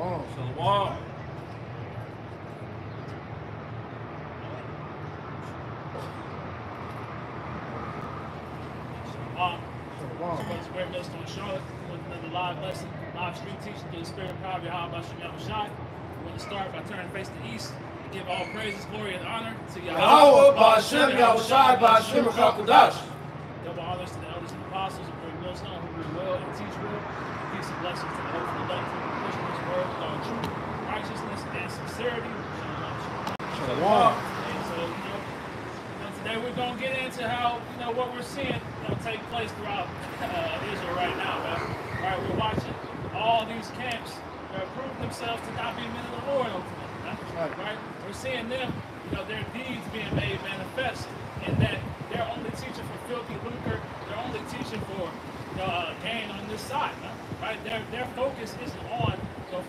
Shalom. It's great minister in Charlotte with another live lesson, live street teaching through the spirit and power of Yahweh Shem Shai. We want to start by turning face to the east and give all praises, glory, and honor to Yahweh Ba'Shem Yahushai Ba'Shem Chakadash. Double honors to the elders and apostles who bring millstone, who bring will and teach will. Peace and blessings to the hopeful elect who pushing this word with all truth, righteousness, and sincerity. Shalom. And so, today we're going to get into how, what we're seeing take place throughout Israel right now, man. Right, we're watching all these camps prove themselves to not be men of the Lord ultimately, right? We're seeing them, their deeds being made manifest, and that they're only teaching for filthy lucre. They're only teaching for gain on this side, right? Their focus isn't on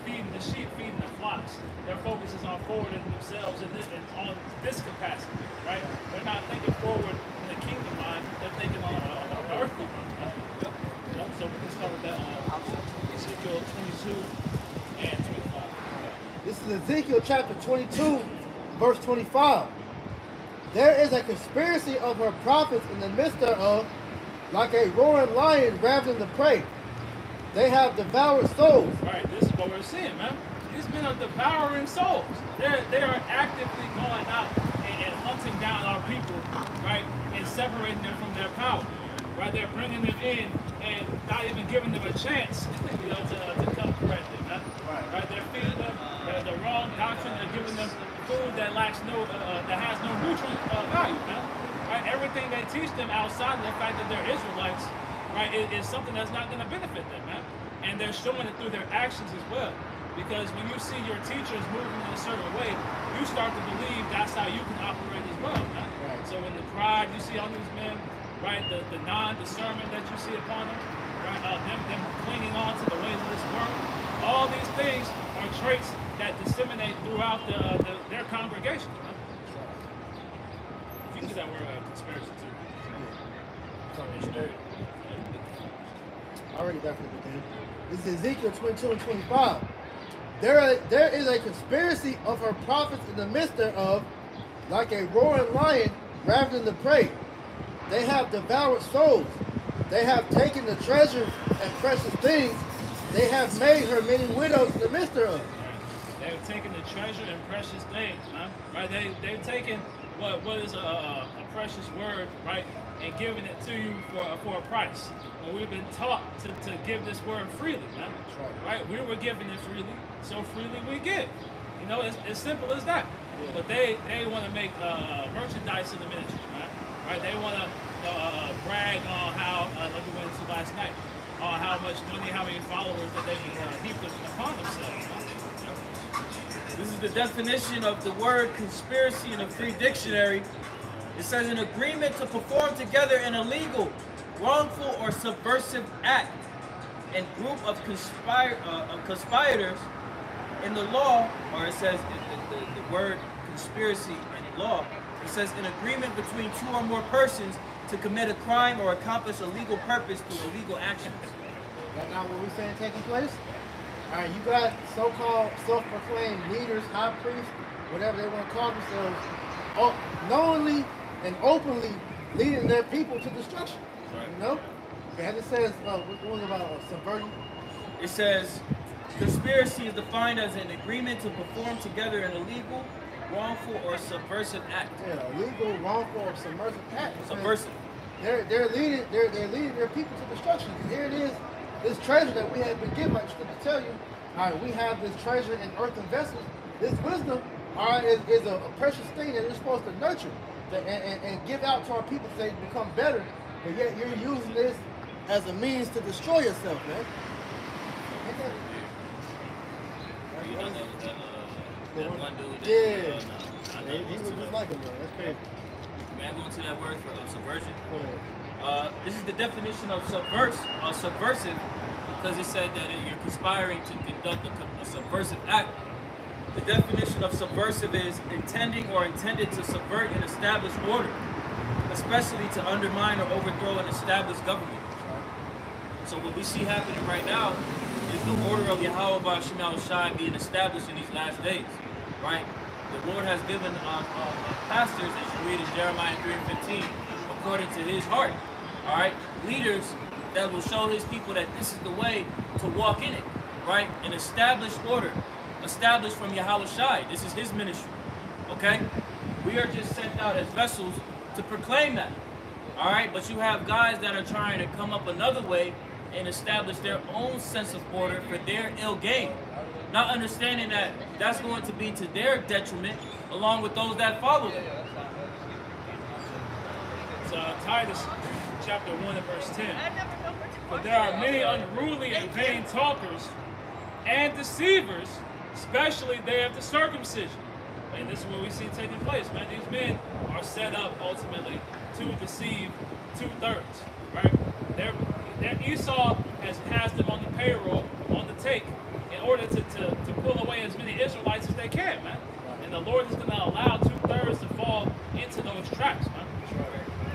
feeding the sheep, feeding the flocks. Their focus is on forwarding themselves and on this capacity, right? They're not thinking forward in the kingdom mind. They're thinking on the earthly mind. So we can start with that Ezekiel 22 and 25. This is Ezekiel chapter 22, verse 25. There is a conspiracy of her prophets in the midst thereof, like a roaring lion ravening the prey. They have devoured souls. Right, this is what we're seeing, man. These men are devouring souls. They are actively going out and hunting down our people, right, and separating them from their power. Right, they're bringing them in and not even giving them a chance, to come correct them. Man. Right, they're feeding them the wrong doctrine. They're giving them food that lacks that has no nutrient value. Man. Right, everything they teach them outside of the fact that they're Israelites, right, is something that's not going to benefit them, man. And they're showing it through their actions as well. Because when you see your teachers moving in a certain way, you start to believe that's how you can operate as well, man. Right. So in the pride you see on these men, right, the non-discernment that you see upon them, right, them clinging on to the ways of this world, all these things are traits that disseminate throughout their congregation, man. You can use that word conspiracy too. Already definitely did. This is Ezekiel 22 and 25. There is a conspiracy of her prophets in the midst thereof, like a roaring lion ravening the prey. They have devoured souls. They have taken the treasures and precious things. They have made her many widows in the midst thereof. They've taken the treasure and precious things, man. Right? They've taken what is a precious word, right, and giving it to you for a price. And we've been taught to give this word freely, man. Right? We were given it freely, so freely we give. It's as simple as that. Yeah. But they want to make merchandise in the ministry, man. Right? They want to brag on how, like we went into last night, on how much money, how many followers that they can heap upon themselves. This is the definition of the word conspiracy in a free dictionary. It says an agreement to perform together an illegal, wrongful, or subversive act and group of conspirators in the law, or it says the word conspiracy in law, it says an agreement between two or more persons to commit a crime or accomplish a legal purpose through illegal actions. That's not what we're saying taking place? All right, you got so-called self-proclaimed leaders, high priests, whatever they want to call themselves, knowingly and openly leading their people to destruction. Right. And it says, what about subverting? It says, conspiracy is defined as an agreement to perform together an illegal, wrongful, or subversive act. Yeah, illegal, wrongful, or subversive act. Subversive. They're leading their people to destruction. And here it is, this treasure that we have been given, like to tell you, all right, we have this treasure in earthen vessels. This wisdom, all right, is a precious thing that we're supposed to nurture and give out to our people so they become better. But yet you're using this as a means to destroy yourself, man. That one dude. Yeah. He was just like him, man. That's crazy. May I go into that word for subversion? This is the definition of subversive, because it said that you're conspiring to conduct a subversive act. The definition of subversive is intending or intended to subvert an established order, especially to undermine or overthrow an established government. So what we see happening right now is the order of Yahweh B'Shem Yahushua being established in these last days, right? The Lord has given pastors, as you read in Jeremiah 3:15, according to his heart, all right? Leaders that will show his people that this is the way to walk in it, right? An established order, established from Yahushua. This is his ministry, okay? We are just sent out as vessels to proclaim that, all right? But you have guys that are trying to come up another way and establish their own sense of order for their ill gain, not understanding that that's going to be to their detriment along with those that follow them. It's Titus chapter 1 and verse 10. But there are many unruly and vain talkers and deceivers, especially they of the circumcision. And this is what we see taking place, man. These men are set up ultimately to deceive 2/3, right? Esau has them on the payroll, on the take, in order to pull away as many Israelites as they can, man. And the Lord is going to allow 2/3 to fall into those traps, man.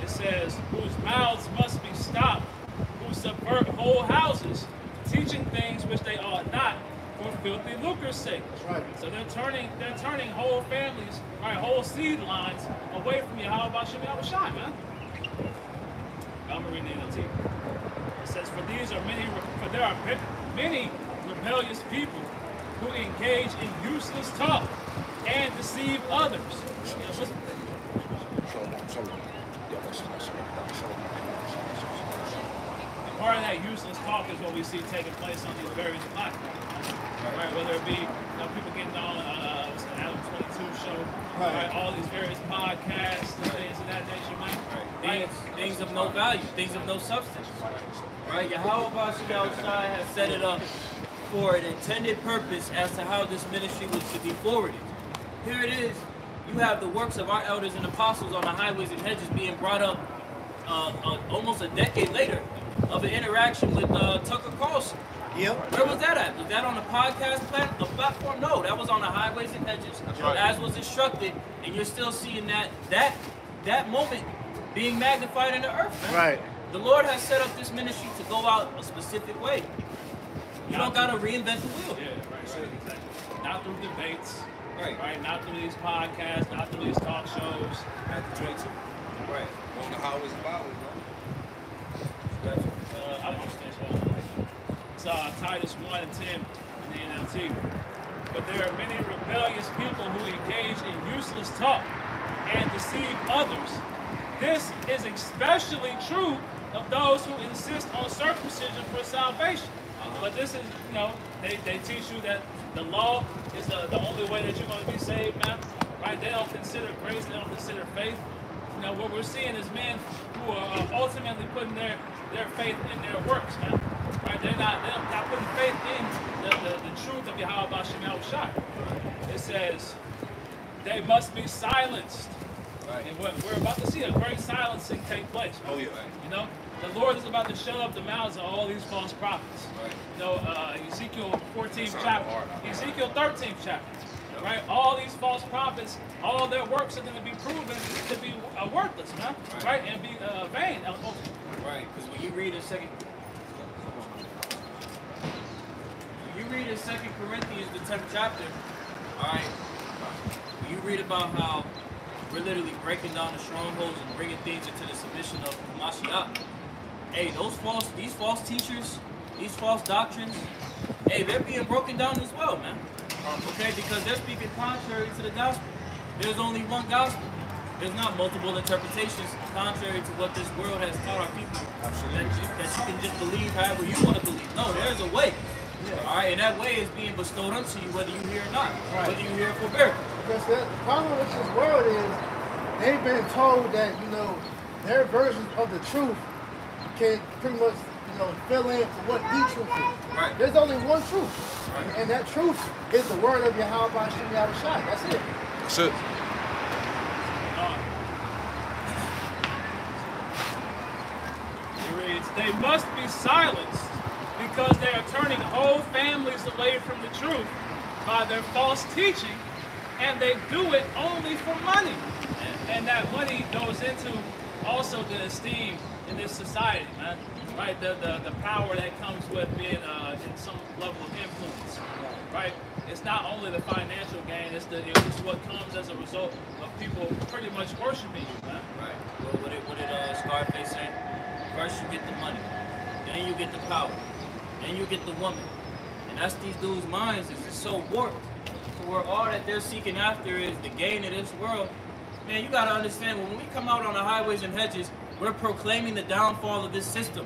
It says, whose mouths must be stopped, who subvert whole houses, teaching things which they ought not, for filthy lucre's sake. Right. So they're turning whole families, right, whole seed lines away from Yahweh B'Shem Yahushua, man. I'm gonna read the NLT. It says, for there are many rebellious people who engage in useless talk and deceive others. Part of that useless talk is what we see taking place on these various platforms. Right, whether it be people getting on Adam 22 show, right, all these various podcasts and things of that nature, man. Right. Things of no value, things of no substance. Right? Yahweh B'Shem Yahushua has set it up for an intended purpose as to how this ministry was to be forwarded. Here it is. You have the works of our elders and apostles on the highways and hedges being brought up almost a decade later of an interaction with Tucker Carlson. Yep. Where was that at? Was that on a podcast platform? No, that was on the highways and hedges, right, as was instructed, and you're still seeing that moment being magnified in the earth, man. Right. The Lord has set up this ministry to go out a specific way. You don't got to reinvent the wheel. Yeah, right. Not through debates, Right. Not through these podcasts, not through these talk shows. Right. On the highways and byways, bro. I understand that. It's Titus 1 and 10 in the NLT. But there are many rebellious people who engage in useless talk and deceive others. This is especially true of those who insist on circumcision for salvation. But this is, they teach you that the law is the only way that you're going to be saved, man. Right? They don't consider grace, they don't consider faith. What we're seeing is men who are ultimately putting their faith in their works, man. Right? They're not putting faith in the truth of Yahweh B'Shem Yahushua. It says, they must be silenced. Right. And we're about to see a great silencing take place. Right? Oh, yeah. The Lord is about to shut up the mouths of all these false prophets. Right. Ezekiel 14th chapter, Ezekiel 13th chapter. Right? All these false prophets, all their works are going to be proven to be worthless, man. Right? And be vain. Right, because when you read in Second Corinthians, the 10th chapter, all right, when you read about how we're literally breaking down the strongholds and bringing things into the submission of Mashiach. Hey, these false teachers, these false doctrines, hey, they're being broken down as well, man. Okay, because they're speaking contrary to the gospel. There's only one gospel. There's not multiple interpretations contrary to what this world has taught our people. That you can just believe however you want to believe. No, there's a way. All right, and that way is being bestowed unto you whether you hear or not, whether you hear it for miracle. Because the problem with this world is they've been told that, their version of the truth can pretty much, fill in for what the truth is. Right. There's only one truth. Right. And that truth is the word of Yahweh B'Shem Yahushua. That's it. That's it. It reads, they must be silenced because they are turning whole families away from the truth by their false teaching, and they do it only for money. And that money goes into also the esteem in this society, man. Right? The power that comes with being in some level of it's not only the financial gain, it's what comes as a result of people pretty much worshiping you, man. Right. Well, what did Scarface say? First you get the money, then you get the power, then you get the woman. And that's these dudes' minds is just so warped. So where all that they're seeking after is the gain of this world. Man, you gotta understand, when we come out on the highways and hedges, we're proclaiming the downfall of this system.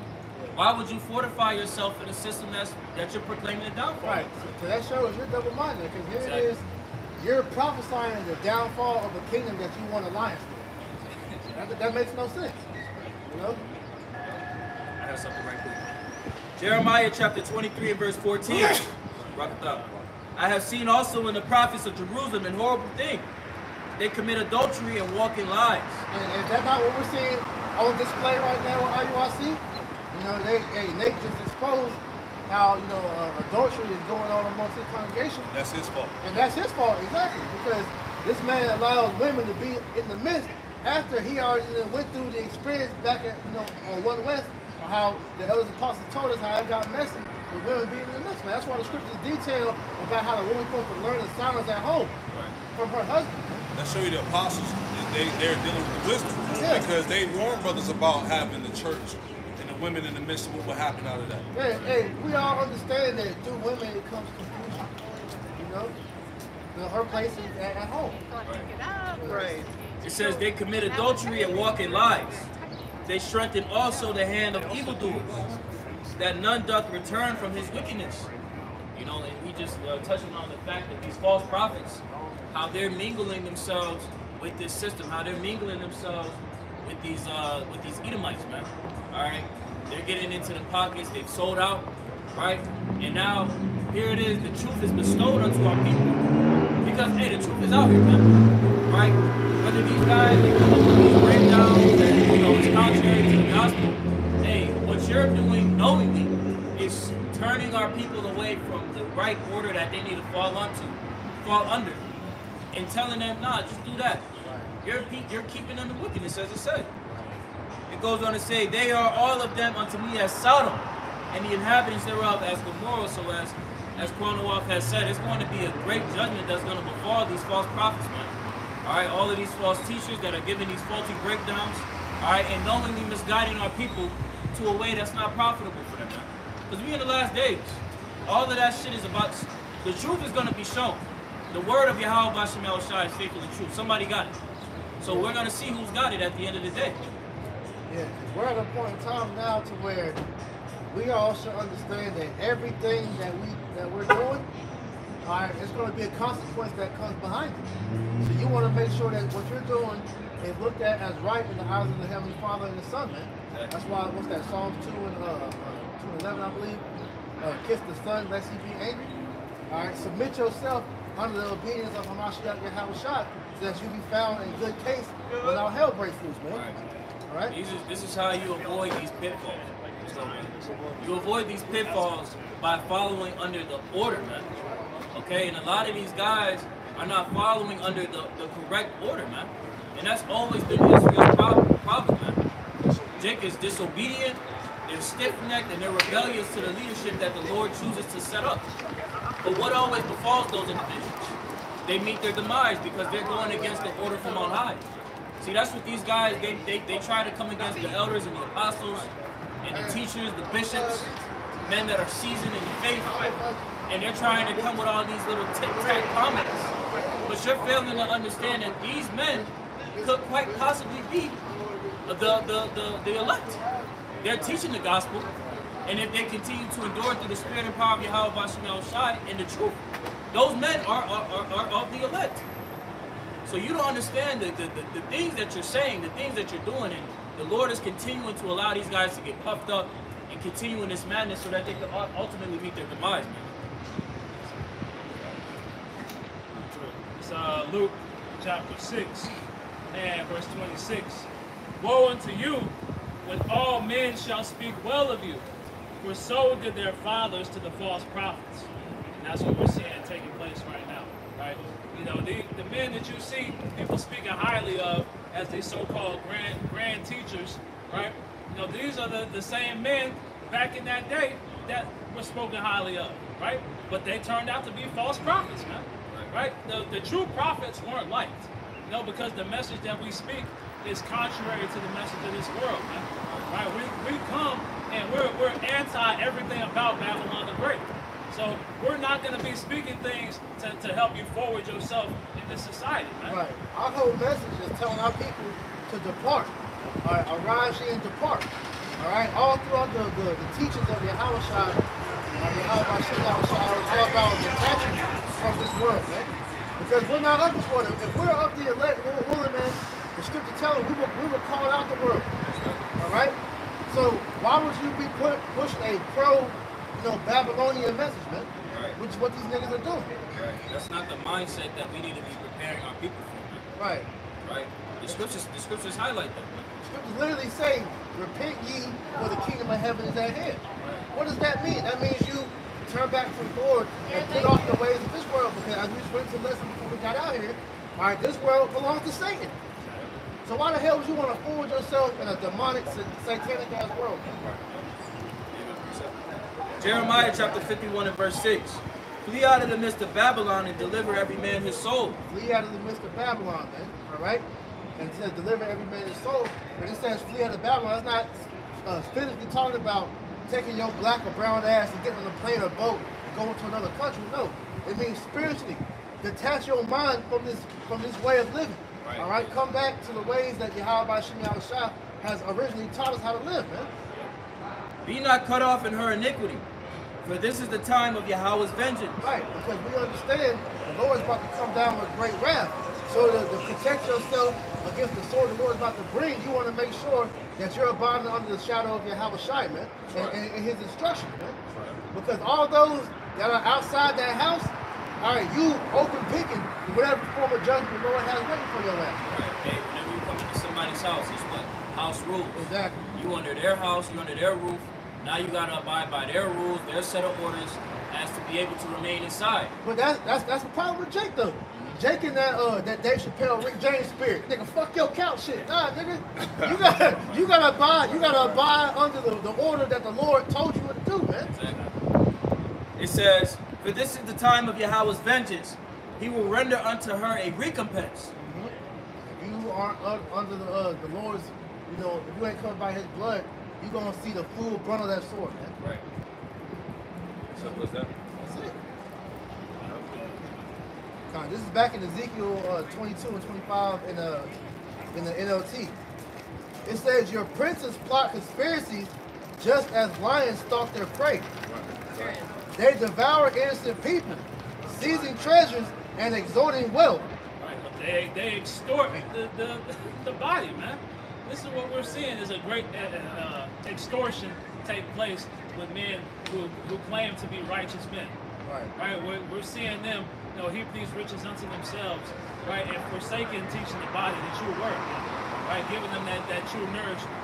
Why would you fortify yourself in a system that you're proclaiming the downfall? Right. So that shows you're double-minded, because here it is, you're prophesying the downfall of a kingdom that you want alliance with. That makes no sense. You know? I have something right quick. Jeremiah chapter 23 and verse 14. Rock it up. I have seen also in the prophets of Jerusalem an horrible thing. They commit adultery and walk in lies. And is that not what we're seeing on display right now with IUIC? You know, Nate just exposed how, you know, adultery is going on amongst his congregation. That's his fault. And that's his fault, exactly, because this man allows women to be in the midst after he already went through the experience back at, you know, on One West, or how the elders apostles told us how it got messy with women being in the midst. Man, that's why the scriptures detail about how the woman supposed to learn the silence at home from her husband. Let's show you the apostles. They're dealing with the wisdom, because they warned brothers about having the church and the women in the midst of what would happen out of that. Hey, we all understand that through women it comes confusion. You know, her place is at home. Right. It says they commit adultery and walk in lies. They strengthen also the hand of evildoers, that none doth return from his wickedness. You know, and we just touching on the fact that these false prophets, how they're mingling themselves with this system, how they're mingling themselves with these Edomites, man. All right, they're getting into the pockets. They've sold out, right? And now here it is. The truth is bestowed unto our people, because hey, the truth is out here, man. Right? Whether these guys they come up with these breakdowns that, you know, it's contrary to the gospel. Hey, what you're doing knowingly is turning our people away from the right order that they need to fall under, and telling them, nah, just do that. You're keeping them in wickedness, as it said. It goes on to say, they are all of them unto me as Sodom, and the inhabitants thereof as Gomorrah. So as Kronowolf has said, it's going to be a great judgment that's going to befall these false prophets, man. All right, all of these false teachers that are giving these faulty breakdowns, all right, and knowingly misguiding our people to a way that's not profitable for them, man. Because we in the last days. All of that shit is about, the truth is going to be shown. The word of Yahweh Bashem Yahushua is faithful and true. Somebody got it. So we're going to see who's got it at the end of the day. Yeah, we're at a point in time now to where we all should understand that everything that we're doing, all right, it's going to be a consequence that comes behind it. So you want to make sure that what you're doing is looked at as right in the eyes of the Heavenly Father and the Son, man. That's why, what's that, Psalms 2 and 11, I believe? Kiss the Son, lest he be angry. All right, submit yourself under the obedience of Hamashiach Yahushua, so that you be found in good case when all hell breaks loose, man. All right? This is how you avoid these pitfalls. You avoid these pitfalls by following under the order, man. Okay, and a lot of these guys are not following under the correct order, man. And that's always been Israel's problem, man. Jacob is disobedient, they're stiff-necked, and they're rebellious to the leadership that the Lord chooses to set up. But what always befalls those individuals? They meet their demise because they're going against the order from on high. See, that's what these guys, they try to come against the elders and the apostles and the teachers, the bishops, men that are seasoned in the faith, and they're trying to come with all these little tic-tac comments. But you're failing to understand that these men could quite possibly be the elect. They're teaching the gospel, and if they continue to endure through the spirit and power of Yahweh Bashem Yahushua and the truth, those men are of the elect. So you don't understand the things that you're saying, the things that you're doing, and the Lord is continuing to allow these guys to get puffed up and continue in this madness so that they can ultimately meet their demise, man. It's Luke chapter 6 and verse 26. Woe unto you when all men shall speak well of you, for so did their fathers to the false prophets. And that's what we're seeing taking place right now, right? You know, the men that you see people speaking highly of as these so-called grand teachers, right? You know, these are the same men back in that day that were spoken highly of, right? But they turned out to be false prophets, man. Right? The true prophets weren't liked, because the message that we speak is contrary to the message of this world, man. Right? We come and we're anti everything about Babylon the Great. So we're not going to be speaking things to help you forward yourself in this society, man. Right. Our whole message is telling our people to depart. All right, arise ye and depart. All right, all throughout the teachings of Yahweh Shai, talk about detaching from this world, man. Because we're not of this world. If we're of the elect ruler, man, the scripture tells us we were called out the world. All right. So why would you be pushing a Babylonian message, man? Right. Which is what these niggas are doing. Right. That's not the mindset that we need to be preparing our people for, man. Right. Right. The scriptures highlight that, man. The scriptures literally say, repent ye, for the kingdom of heaven is at hand. Right. What does that mean? That means you turn back from the Lord and put off the ways of this world, because as we just went to listen before we got out here, all right, this world belongs to Satan. So why the hell would you want to forward yourself in a demonic, satanic ass world? Jeremiah chapter 51 and verse 6. Flee out of the midst of Babylon and deliver every man his soul. Flee out of the midst of Babylon, man. All right? And it says deliver every man his soul. But it says flee out of Babylon. It's not physically talking about taking your black or brown ass and getting on a plane or boat and going to another country. No. It means spiritually. Detach your mind from this way of living. Right. All right? Come back to the ways that Yahweh Shai has originally taught us how to live, man. Be not cut off in her iniquity, for this is the time of Yahweh's vengeance. Right, because we understand the Lord is about to come down with great wrath. So to protect yourself against the sword the Lord is about to bring, you want to make sure that you're abiding under the shadow of Yahweh Shai, man, and his instructions, man. Because all those that are outside that house, all right, you open picking whatever form of judgment the Lord has waiting for your ass. Right. Hey, whenever you come into somebody's house, it's what? House rules. Exactly. You under their house, you under their roof. Now you gotta abide by their rules, their set of orders, as to be able to remain inside. But that's the problem with Jake though. Jake and that Dave Chappelle, Rick James spirit, nigga, fuck your couch shit. Nah, nigga, you gotta abide under the order that the Lord told you what to do, man. Exactly. It says, for this is the time of Yahweh's vengeance. He will render unto her a recompense. If you aren't under the Lord's, if you ain't covered by his blood, you're going to see the full brunt of that sword, man. Right. Simple as that. That's it. This is back in Ezekiel 22 and 25 in the NLT. It says, your princes plot conspiracies just as lions stalk their prey. Right. They devour innocent people, seizing treasures and extorting wealth. Right, but they extort the body, man. This is what we're seeing is a great extortion take place with men who claim to be righteous men. Right. We're seeing them, heap these riches unto themselves, right, and forsaking teaching the body the true word, right, giving them that true nourishment.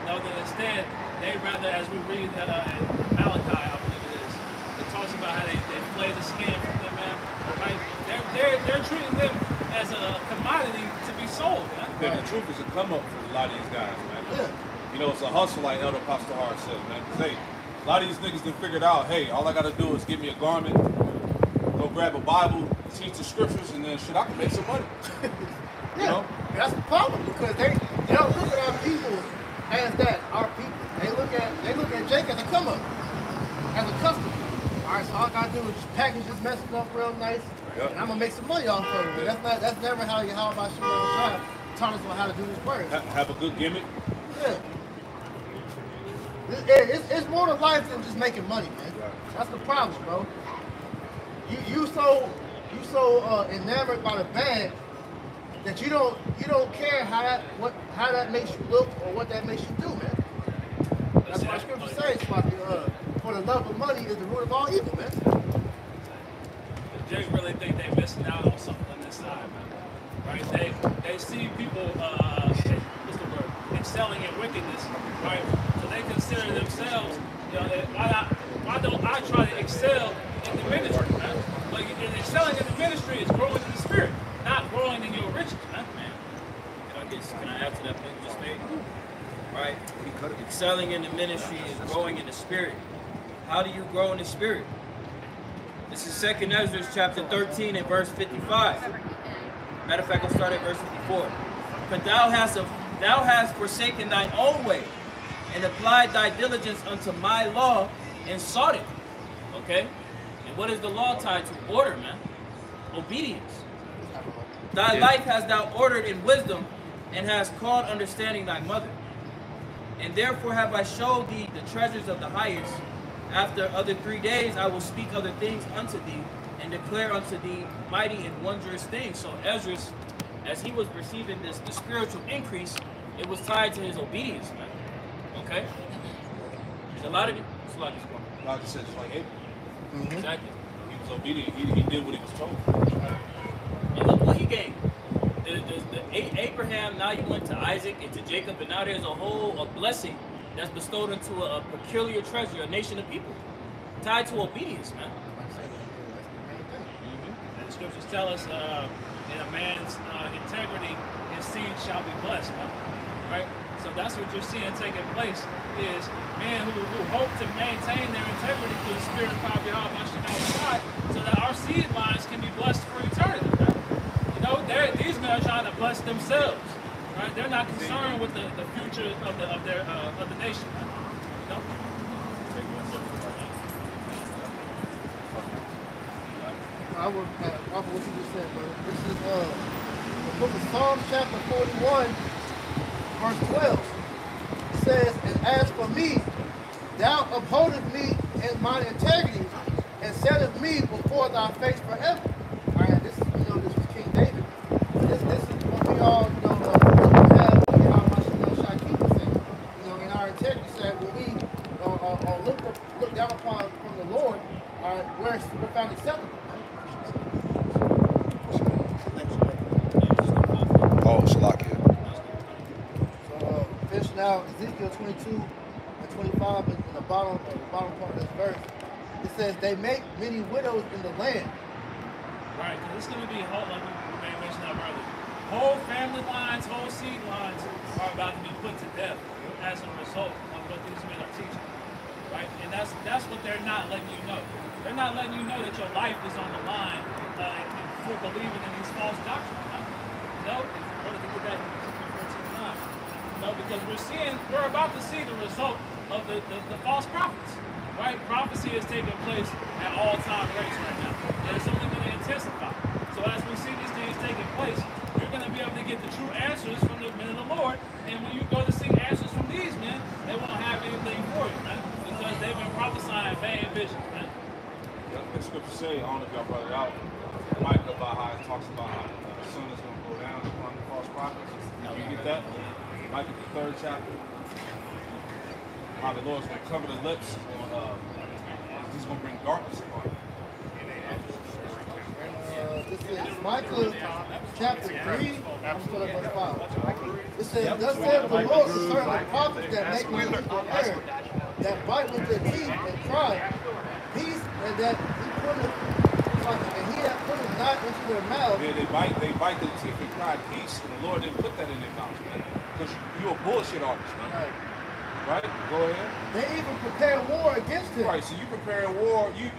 That instead they rather, as we read in Malachi, I believe it is, it talks about how they flay the skin from them, man. Right? They're treating them as a commodity to be sold, man. Yeah, the truth is a come up for a lot of these guys, man. Yeah. It's a hustle, like Elder Pastor Hart says, man. 'Cause, hey, a lot of these niggas done figured out, hey, all I gotta do is give me a garment, go grab a Bible, teach the scriptures, and then shit, I can make some money. Yeah, that's the problem, because they don't look at our people as that, our people. They look at Jake as a come up, as a customer. All right, so all I gotta do is just package this message up real nice, and I'm gonna make some money off of it. But that's never how Yahweh Shai taught us how to do this work. Have a good gimmick. Yeah. It's more to life than just making money, man. That's the problem, bro. You so enamored by the bag that you don't care how that makes you look or what that makes you do, man. That's what scripture says, for the love of money is the root of all evil, man. Jake really think they missing out on something on this side, man. Right? They see people what's the word? Excelling in wickedness, right? So they consider themselves, why don't I try to excel in the ministry, man? But excelling in the ministry is growing in the spirit, not growing in your riches, man. Can I add to that point you just made? Right? Excelling in the ministry is growing in the spirit. How do you grow in the Spirit? This is 2nd Ezra chapter 13 and verse 55. Matter of fact, I'll start at verse 54. For thou hast forsaken thine own way, and applied thy diligence unto my law, and sought it. Okay? And what is the law tied to? Order, man. Obedience. Thy life hast thou ordered in wisdom, and hast called understanding thy mother. And therefore have I showed thee the treasures of the highest. After other 3 days I will speak other things unto thee, and declare unto thee mighty and wondrous things. So Ezra, as he was receiving the spiritual increase, it was tied to his obedience, man. Okay? There's a lot of it. It's a lot of this going. God just said it's like Abraham. Exactly. He was obedient. He did what he was told. And look what he gave. Abraham, now you went to Isaac and to Jacob, and now there's a blessing that's bestowed into a peculiar treasure, a nation of people, tied to obedience, man. And the scriptures tell us, in a man's integrity, his seed shall be blessed, man. Right? So that's what you're seeing taking place, is men who hope to maintain their integrity through the spirit of power behind God, so that our seed lines can be blessed for eternity, right? You know, these men are trying to bless themselves, right? They're not concerned with the future of the nation, right? You know? I would off of what you just said, brother. This is the book of Psalms chapter 41, verse 12. It says, and as for me, thou upholdest me in mine integrity, and settest me before thy face forever. All right, this is, this was King David. This is what we all, have in our Shakima thing. In our integrity, said when we look down upon from the Lord, we're found acceptable. Oh, Shalakia. So, finish now Ezekiel 22 and 25 in the bottom part of this verse. It says, they make many widows in the land. Right, because it's going to be whole, like we may mention that earlier. Whole family lines, whole seed lines are about to be put to death as a result of what these men are teaching. Right? And that's what they're not letting you know. They're not letting you know that your life is on the line for believing in these false doctrines. No, because we're about to see the result of the false prophets, right? Prophecy is taking place at all-time rates right now, and it's only going to intensify. So as we see these things taking place, you're going to be able to get the true answers from the men of the Lord, and when you go to seek answers from these men, they won't have anything for you, man, because they've been prophesying vain visions, man. The scripture say, I don't know if y'all brought it out, Micah, about how it talks about how the sun is going to go down upon the false prophets. You get that? Micah, the 3rd chapter. How the Lord's going to cover the lips. He's going to bring darkness upon them. This is Micah chapter 3. I'm still at verse 5. It says, thus saith the Lord concerning the prophets that make me prepared, that bite with their teeth and cry, peace, and that he hath put it not into their mouth. Yeah, they bite their teeth and cry peace, and the Lord didn't put that in their mouth, man. Because you're a bullshit artist, man. Right? Go ahead. They even prepare war against him. Right, so you preparing war, you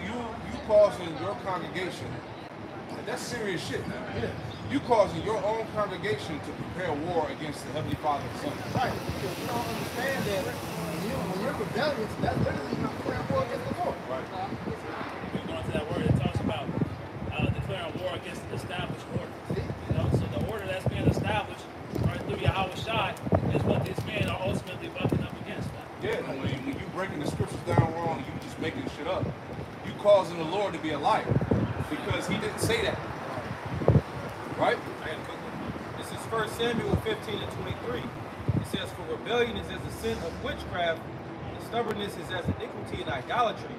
causing your congregation, and that's serious shit, man. Yeah. You causing your own congregation to prepare war against the Heavenly Father and Son. Right, because you don't understand that when you're rebellious, that's literally you're declaring war against the Lord. Right. We're going to that word that talks about declaring war against the established order. So the order that's being established right through Yahweh Shai is what these men are ultimately butting up against. Yeah, when you breaking the scriptures down wrong, you just making shit up. You causing the Lord to be a liar because he didn't say that. Right? I got a quick one. This is 1 Samuel 15 and 23. It says, for rebellion is as the sin of witchcraft, and stubbornness is as iniquity and idolatry,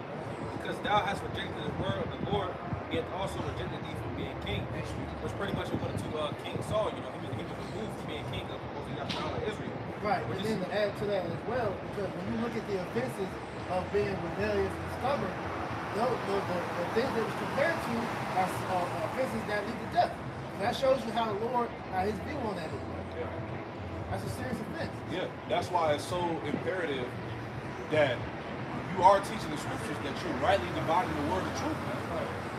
because thou hast rejected the word of the Lord, yet also rejected thee from being king. Which pretty much according to King Saul, he was removed from being king of Israel. Right, and then to add to that as well, because when you look at the offenses of being rebellious and stubborn, the things that was compared to are offenses that lead to death. And that shows you how the Lord, his view on that is. Right? Yeah. That's a serious offense. Yeah, that's why it's so imperative that you you are teaching the scriptures, that you're rightly dividing the word of truth, man.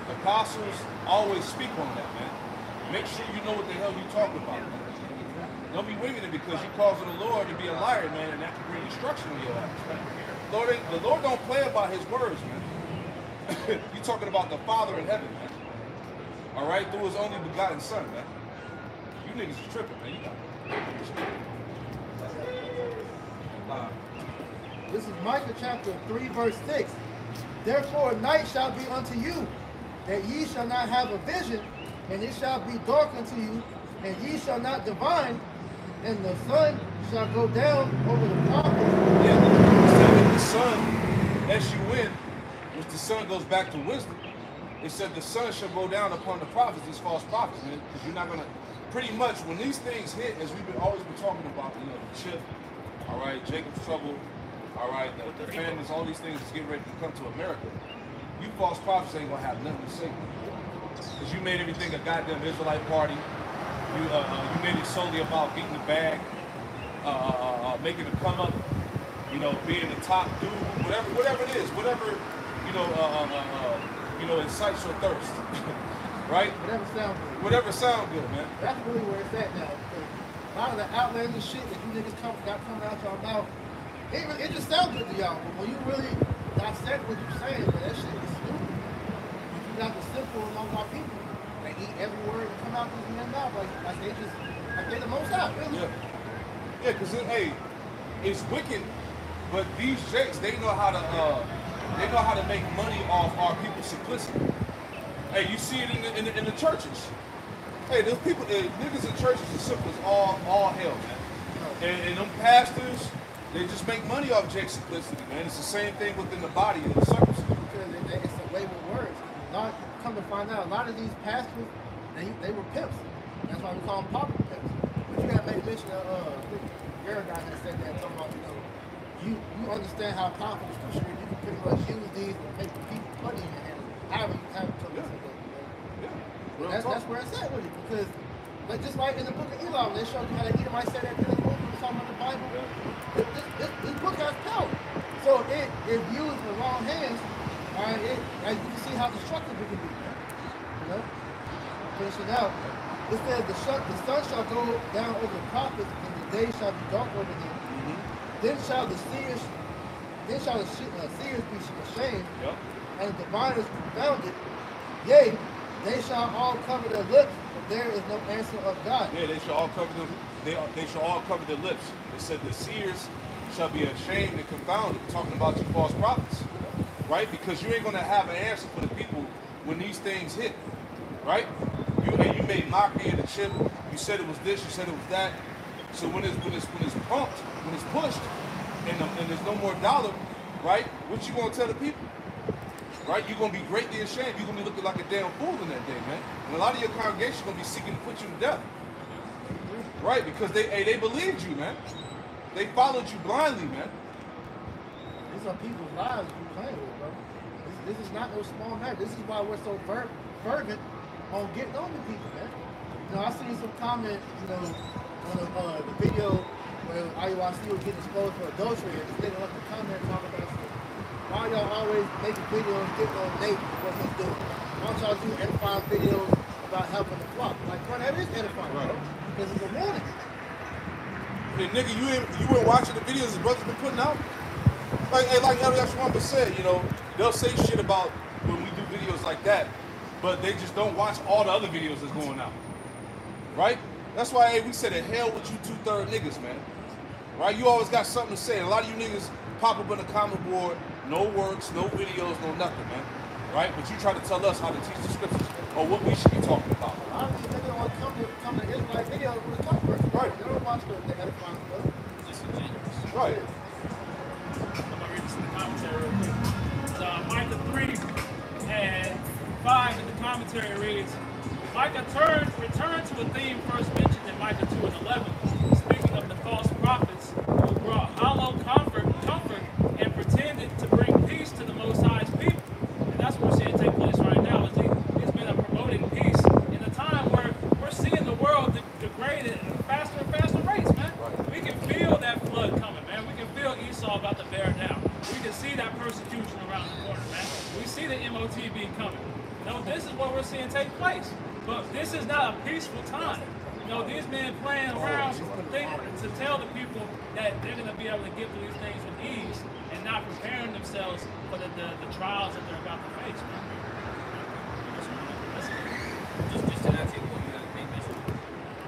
The apostles always speak on that, man. Make sure you know what the hell you're talking about, man. Don't be winging it because you're causing the Lord to be a liar, man, and that can bring destruction on your life. The Lord don't play about his words, man. You're talking about the Father in heaven, man. All right, through his only begotten Son, man. You niggas is tripping, man. You got This is Micah chapter 3, verse 6. Therefore night shall be unto you, that ye shall not have a vision, and it shall be dark unto you, and ye shall not divine, and the sun shall go down over the prophets. Yeah, the sun, S-U-N, which the sun goes back to wisdom. It said the sun shall go down upon the prophets, these false prophets, man. Because you're not gonna, pretty much when these things hit, as we've always been talking about, you know, the chip, all right, Jacob's trouble, all right, the famines, all these things is getting ready to come to America. You false prophets ain't gonna have nothing to say. Because you made everything a goddamn Israelite party. You made it solely about getting the bag, making it come up, you know, being the top dude, whatever it is, whatever, you know, incites your thirst, right? Whatever sounds good. Whatever sounds good, man. That's really where it's at now. A lot of the outlandish shit that you niggas got coming out y'all mouth, it just sounds good to y'all. But when you really dissect what you're saying, man, that shit is stupid. You got the simple among our people. They eat every word that come out of their mouth like they're the most out, really. Yeah, because hey, it's wicked, but these jakes, they know how to make money off our people's simplicity. Hey, you see it in the churches. Hey, those people, niggas in churches are simple as all hell, man. And them pastors, they just make money off Jake's simplicity, man. It's the same thing within the body of the circumcision. Because it's a way with words. Come to find out, a lot of these pastors, they were pimps. That's why we call them popular pimps. But you have made mention of, Garrett guy that said that, talking about, you understand how powerful the scripture is. You can pretty much use these and make people money in your hand. However you have to listen to them. That's where it's at with it. Because, like, just like in the book of Eli, when they showed you how the Edomite said that in the book, we talking about the Bible. This book has power. So if used in the wrong hands, all right, you can see how destructive it can be. You know? Finishing out. It says the sun shall go down over the prophets, and the day shall be dark over them. Then shall the seers be ashamed, and the diviners confounded. Yea, they shall all cover their lips, but there is no answer of God. Yeah, they shall all cover them. They shall all cover their lips. It said the seers shall be ashamed and confounded. Talking about you false prophets, right? Because you ain't gonna have an answer for the people when these things hit, right? You made mockery of the chip. You said it was this. You said it was that. So when it's pumped, when it's pushed, and there's no more dollar, right? What you gonna tell the people? Right? You're gonna be greatly ashamed. You're gonna be looking like a damn fool in that day, man. And a lot of your congregation gonna be seeking to put you to death. Right? Because they believed you, man. They followed you blindly, man. These are people's lives you're playing with, bro. This is not no small matter. This is why we're so fervent on getting on to people, man. You know, I seen some comment, on the video where IUIC was getting exposed for adultery, and this nigga left a comment talking about why y'all always making videos getting on Nate what he's doing. Why don't y'all do edifying videos about helping the flock? Like, bro, that is edifying, bro. Because it's a warning. Hey, nigga, you weren't watching the videos his brother's been putting out? Like Elias Wamba said, they'll say shit about when we do videos like that, but they just don't watch all the other videos that's going out. Right? That's why, hey, we said the hell with you 2/3 niggas, man. Right? You always got something to say. And a lot of you niggas pop up on the comment board, no works, no videos, no nothing, man. Right? But you try to tell us how to teach the scriptures or what we should be talking about. A lot of these niggas want to come to Israelite videos with the talk verse. Right. They don't watch the edifying stuff. Disingenuous. Right. I'm gonna read this in the commentary real quick. Micah 3 and 5 in the commentary reads, Micah returned to a theme first mentioned in Micah 2 and 11, speaking of the false prophets who brought hollow comfort and pretended to bring peace to the Most High's people. And that's what we're seeing take place right now. He's been promoting peace in a time where we're seeing the world degrade at faster and faster rates, man. Right. We can feel that flood coming, man. We can feel Esau about to bear down. We can see that persecution No, this is what we're seeing take place. But this is not a peaceful time. You know, these men playing around to tell the people that they're going to be able to get through these things with ease and not preparing themselves for the trials that they're about to face. Man. Just to that take what you guys made mention.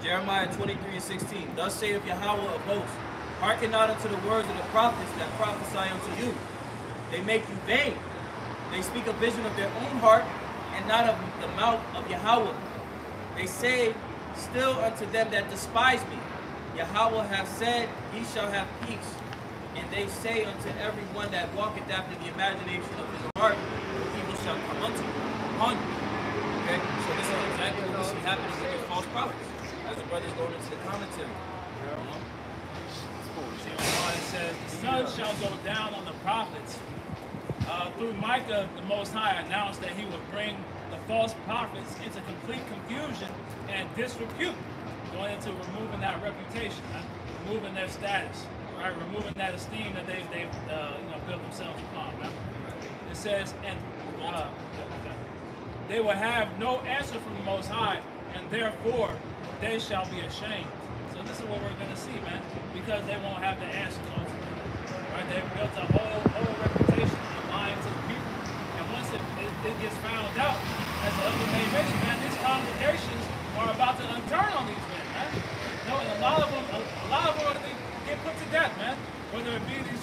Jeremiah 23:16. Thus saith Yahweh of hosts, hearken not unto the words of the prophets that prophesy unto you. They make you vain. They speak a vision of their own heart and not of the mouth of Yahweh. They say still unto them that despise me, Yahweh hath said, ye shall have peace. And they say unto every one that walketh after the imagination of his heart, evil shall come unto you, upon you. Okay, so this is exactly what we see happening with these false prophets, as the brother's going into the commentary. It says, the sun shall go down on the prophets. Through Micah, the Most High announced that he would bring the false prophets into complete confusion and disrepute, going into removing that reputation, removing their status, right? Removing that esteem that they've built themselves upon. Right? It says, and they will have no answer from the Most High, and therefore they shall be ashamed. So this is what we're going to see, man, because they won't have the answers ultimately. Right? They've built a whole reputation of lying to the people, and once it gets found out, as the other man mentioned, man, these congregations are about to turn on these men, man. You know, and a lot of them are going to get put to death, man. Whether it be these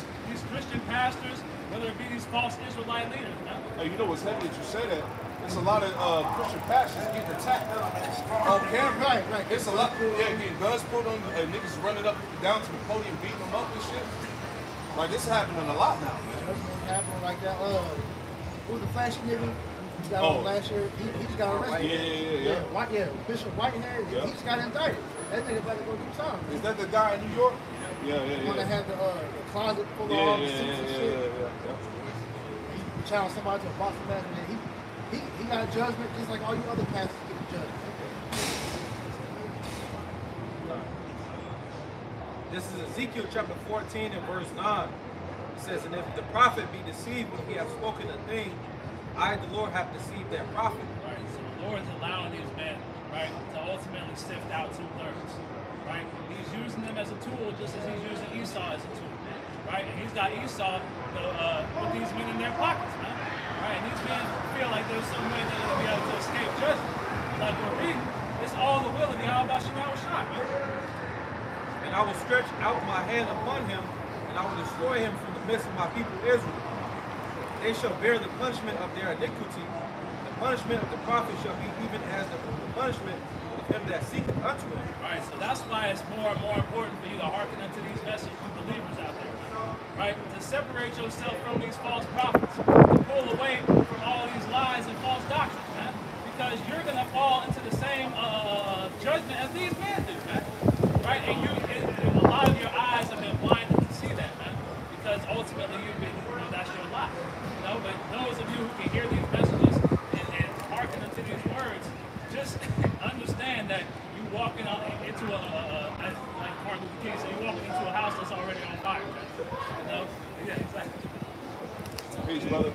Christian pastors, whether it be these false Israelite leaders, man. Hey, you know what's heavy that you say that? There's a lot of Christian pastors getting attacked on camera. Right. It's a lot. Yeah, getting guns pulled on, niggas running up down to the podium, beating them up and shit. Like this is happening a lot now. That's what's happening like that. Who was the flashy nigga? He got on last year. He just got arrested. Yeah. Bishop Whitehead. Yeah. He just got indicted. That nigga about to go do time. Is that the guy in New York? Yeah. The one that had the closet full of all the suits and shit. He challenged somebody to a boxing match, and he got a judgment just like all you other pastors get a judgment. This is Ezekiel chapter 14 and verse 9. It says, and if the prophet be deceived when he hath spoken a thing, I, the Lord, have deceived that prophet. Right, so the Lord is allowing these men, right, to ultimately sift out 2/3. Right? He's using them as a tool just as he's using Esau as a tool. Right? And he's got Esau with these men in their pockets, man. Right? And these men feel like there's some way they're going to be able to escape judgment. Like we're reading, it's all the will of Yahweh Shai, man. And I will stretch out my hand upon him, and I will destroy him from the midst of my people Israel. They shall bear the punishment of their iniquity. The punishment of the prophet shall be even as the punishment of him that seeketh unto him. Right, so that's why it's more and more important for you to hearken unto these messages from believers out there. Right? To separate yourself from these false prophets. To pull away from all these lies and false doctrines, man. Because you're going to fall into the same judgment as these men do, man. Right? And a lot of your eyes have been blinded to see that, man. Because ultimately that's your lot. You know, but those of you who can hear these messages and hearken unto these words, just understand that you walking into like Martin Luther King said, you're walking into a house that's already on fire. You know? Yeah, exactly. Peace, brother.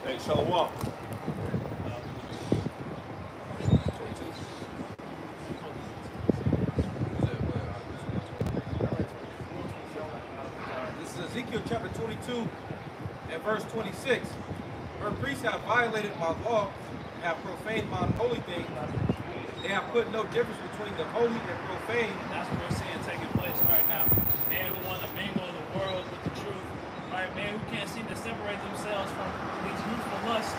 Hey, shalom. This is Ezekiel chapter 22 and verse 26. Her priests have violated my law, have profaned my holy things. They have put no difference between the holy and profane. That's what we're seeing taking place right now. Men who want to mingle the world with the truth, right? Men who can't seem to separate themselves from these youthful lusts,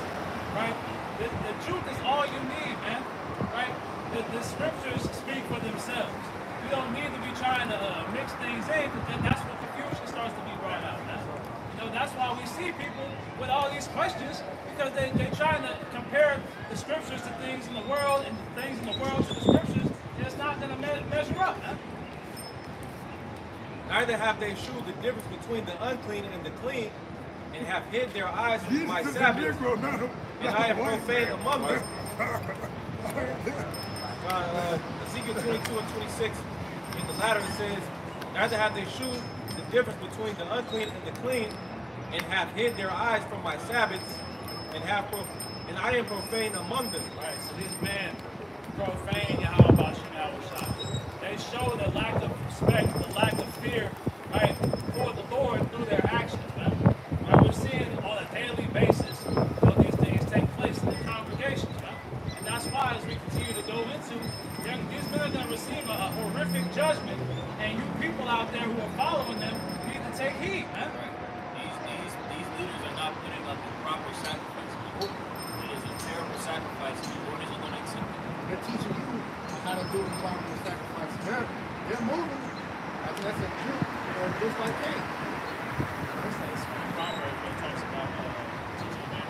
right? The truth is all you need, man, right? The scriptures speak for themselves. You don't need to be trying to mix things in, because then that's when confusion starts to be brought out, man. You know, that's why we see people with all these questions, because they're trying to compare the scriptures to things in the world and the things in the world to the scriptures, and it's not going to measure up, man. Neither have they shewed the difference between the unclean and the clean, and have hid their eyes from my Sabbath, and I have profaned among them. Ezekiel 22 and 26, in the latter it says, neither have they shewed the difference between the unclean and the clean, and have hid their eyes from my Sabbaths, and have and I am profane among them. Right, so these men profane Yahweh Shai. They show the lack of respect, the lack of fear, right, for the Lord through their actions, man. Right, we're seeing on a daily basis these things take place in the congregations, man. And that's why as we continue to go into, these men are going to receive a horrific judgment, and you people out there who are following them need to take heed, man. These leaders are not putting up a proper sacrifice. It is a terrible sacrifice, and the Lord isn't going to accept it. They're teaching you how to do the proper sacrifice. They're moving. I mean, that's a Jew, just like Cain. That's Proverbs that talks about teaching men.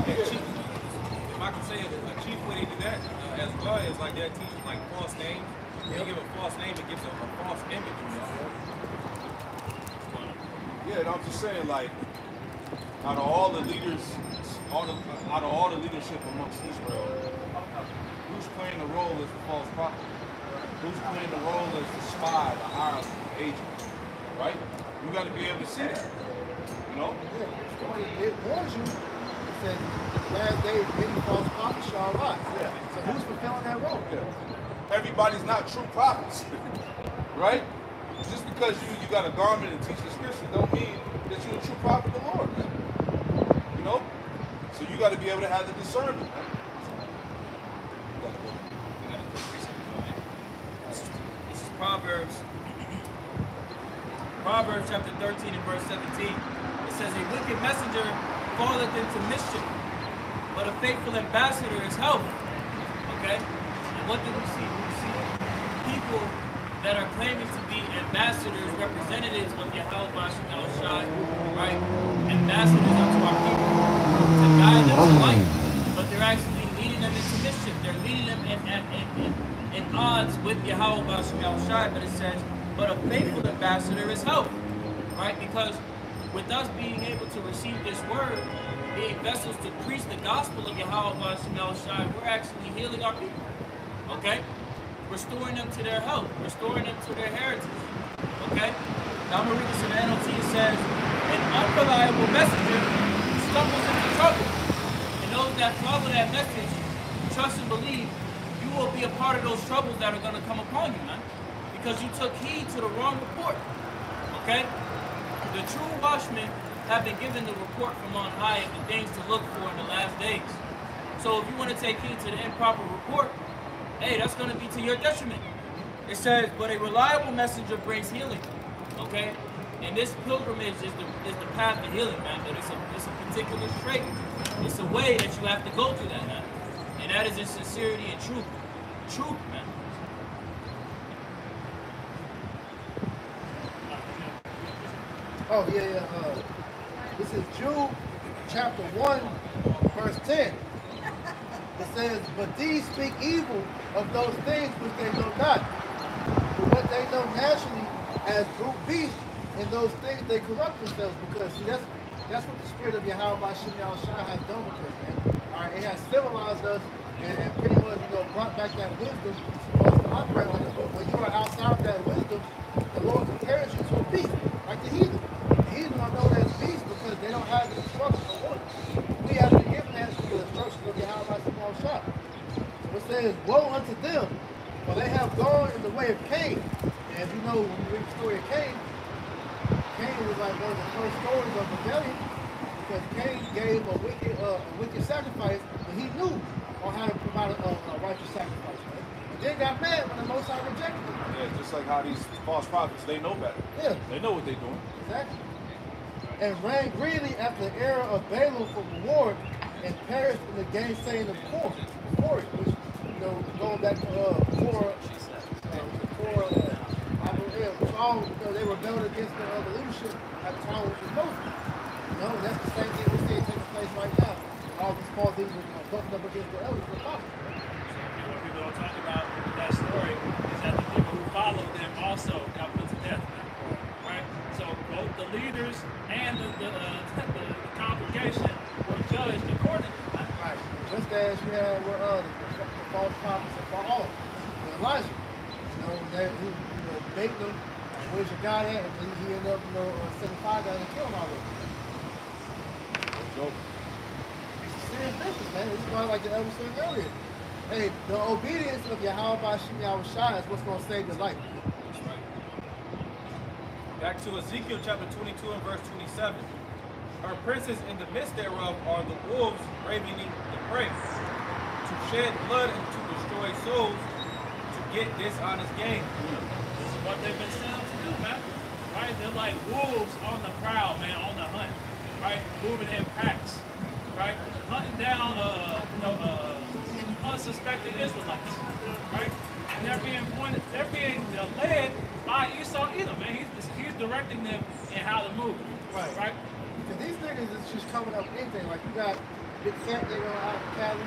If I can say a chief way they do that as well is like they're teaching like false names. They give a false name, it gives a false image. Yeah, and I'm just saying, like, out of all the leaders, out of all the leadership amongst Israel, who's playing the role as the false prophet? Who's playing the role as the spy, the hired agent? Right? You got to be able to see that. You know? Yeah, it warns you. It says, last days, many false prophets shall rise. Yeah. So who's fulfilling that role? Yeah. Everybody's not true prophets. Right? Just because you got a garment and teach the scripture don't mean that you're a true prophet of the Lord, man. You know? So you got to be able to have the discernment, man. This is Proverbs chapter 13 and verse 17. It says, a wicked messenger falleth into mischief, but a faithful ambassador is health. Okay? And what do we see? We see people that are claiming to be ambassadors, representatives of Yahweh Shai, right? Ambassadors unto our people, to guide them to life, but they're actually leading them into mischief. They're leading them in odds with Yahweh Shai, but it says, but a faithful ambassador is help, right? Because with us being able to receive this word, being vessels to preach the gospel of Yahweh Shai, we're actually healing our people, okay? Restoring them to their health, restoring them to their heritage. Okay? Now I'm going to read this in the NLT. It says, an unreliable messenger stumbles into trouble. And those that follow that message, trust and believe, you will be a part of those troubles that are going to come upon you, man. Because you took heed to the wrong report. Okay? The true watchmen have been given the report from on high of the things to look for in the last days. So if you want to take heed to the improper report, hey, that's going to be to your detriment. It says, but a reliable messenger brings healing. Okay? And this pilgrimage is the path to healing, man. But it's a particular trait. It's a way that you have to go through that, man. And that is in sincerity and truth. Truth, man. Oh, yeah. This is Jude chapter 1, verse 10. It says, but these speak evil of those things which they know not. But what they know naturally as brute beasts, in those things they corrupt themselves. Because see, that's what the spirit of Yahweh Shai has done with us, man. All right, it has civilized us and pretty much, brought back that wisdom for us to operate like this. But when you are outside of that wisdom, the Lord compares you to a beast, like the heathen. The heathen are known as beasts because they don't have the instruction of order. We have been given that through the instruction of Yahweh Shai. So it says, woe unto them, for they have gone in the way of Cain. And as you know, when you read the story of Cain was like one of the first stories of rebellion, because Cain gave a wicked sacrifice, but he knew on how to provide a righteous sacrifice. Right? And then got mad when the Most High rejected him. Yeah, just like how these false prophets, they know better. Yeah. They know what they're doing. Exactly. And ran greedily after the error of Balaam for reward, and perished in the gainsaying of Korah, which, going back to Korah, they rebelled against the leadership at the time which was Moses. That's the same thing we see taking place right now. All these small things are bumping up against the elders of the prophet. What people don't talk about that story is that the people who followed them also got put to death. Right? So both the leaders and the congregation were judged accordingly. Right. Just as you had with the false prophets of Baal and Elijah. They begged them, where's your God at? And then he ended up, sending fire down and killing all of them. scriptures, man. This is why, like the elder said earlier. Hey, the obedience of Yahweh Bashim Yahushua is what's going to save your life. That's right. Back to Ezekiel chapter 22 and verse 27. Her princes in the midst thereof are the wolves ravening the prey, to shed blood and to destroy souls, to get dishonest gain. This is what they've been set out to do, man. Right? They're like wolves on the prowl, man, on the hunt. Right? Moving in packs. Right? Hunting down, unsuspecting Israelites. Right? And they're being led by Esau Edom, man. He's directing them in how to move. Right? Because these niggas is just coming up with anything. Like, you got big fat nigga out in Cali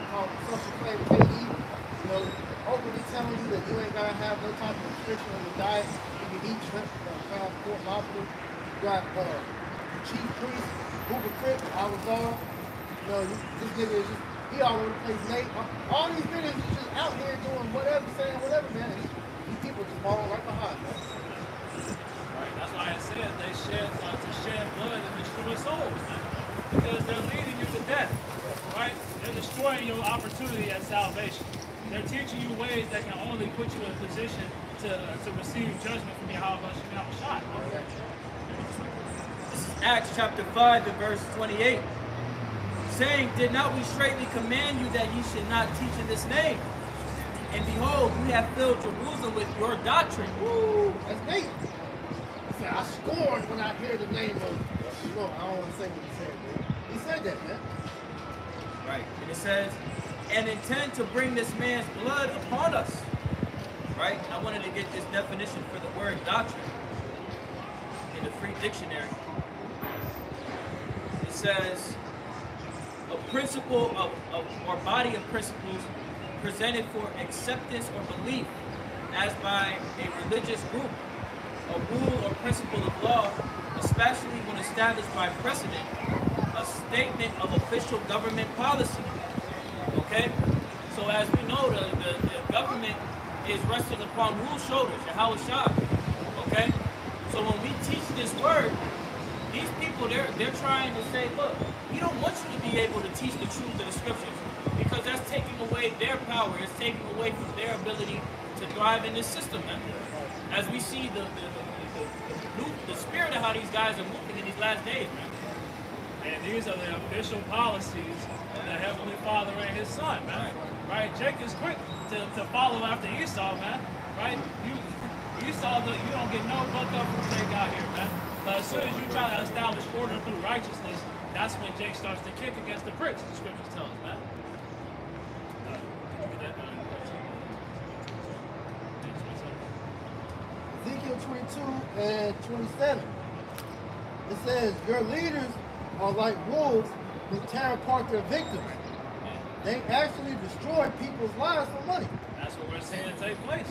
called social claim KE, you know, openly telling you that you ain't gotta have no type of restriction on your diet. You can eat shrimp, crab, pork, lobster. You got chief priest, Hoover Crip, Alazar. You know, this nigga is just, he all over the place. Nate, all these niggas is just out here doing whatever, saying whatever, man. These people just falling right behind, man. That's why it says they to shed blood and destroy souls, man. Because they're leading you to death, right? They're destroying your opportunity at salvation. They're teaching you ways that can only put you in a position to receive judgment from Yahweh Shah. This is Acts chapter 5 and verse 28. Saying, did not we straightly command you that ye should not teach in this name? And behold, you have filled Jerusalem with your doctrine. Woo! That's Nate. I scored when I hear the name of, I don't want to say what he said, man. He said that, man. Right. And it says, and intend to bring this man's blood upon us. Right? I wanted to get this definition for the word doctrine in the free dictionary. It says, a principle or body of principles presented for acceptance or belief as by a religious group. A rule or principle of law, especially when established by precedent, a statement of official government policy. Okay? So as we know, the government is resting upon whose shoulders? Yahweh Shah. Okay? So when we teach this word, these people, they're trying to say, look, we don't want you to be able to teach the truth of the scriptures because that's taking away their power. It's taking away from their ability to thrive in this system, man. As we see the spirit of how these guys are moving in these last days, man. And these are the official policies of the Heavenly Father and His Son, man. Right? Jake is quick to follow after Esau, man. Right? Esau, you don't get no buck up from Jake out here, man. But as soon as you try to establish order through righteousness, that's when Jake starts to kick against the pricks, the scriptures tell us, man. Ezekiel 22 and 27. It says, your leaders are like wolves who tear apart their victims. They actually destroy people's lives for money. That's what we're seeing take place.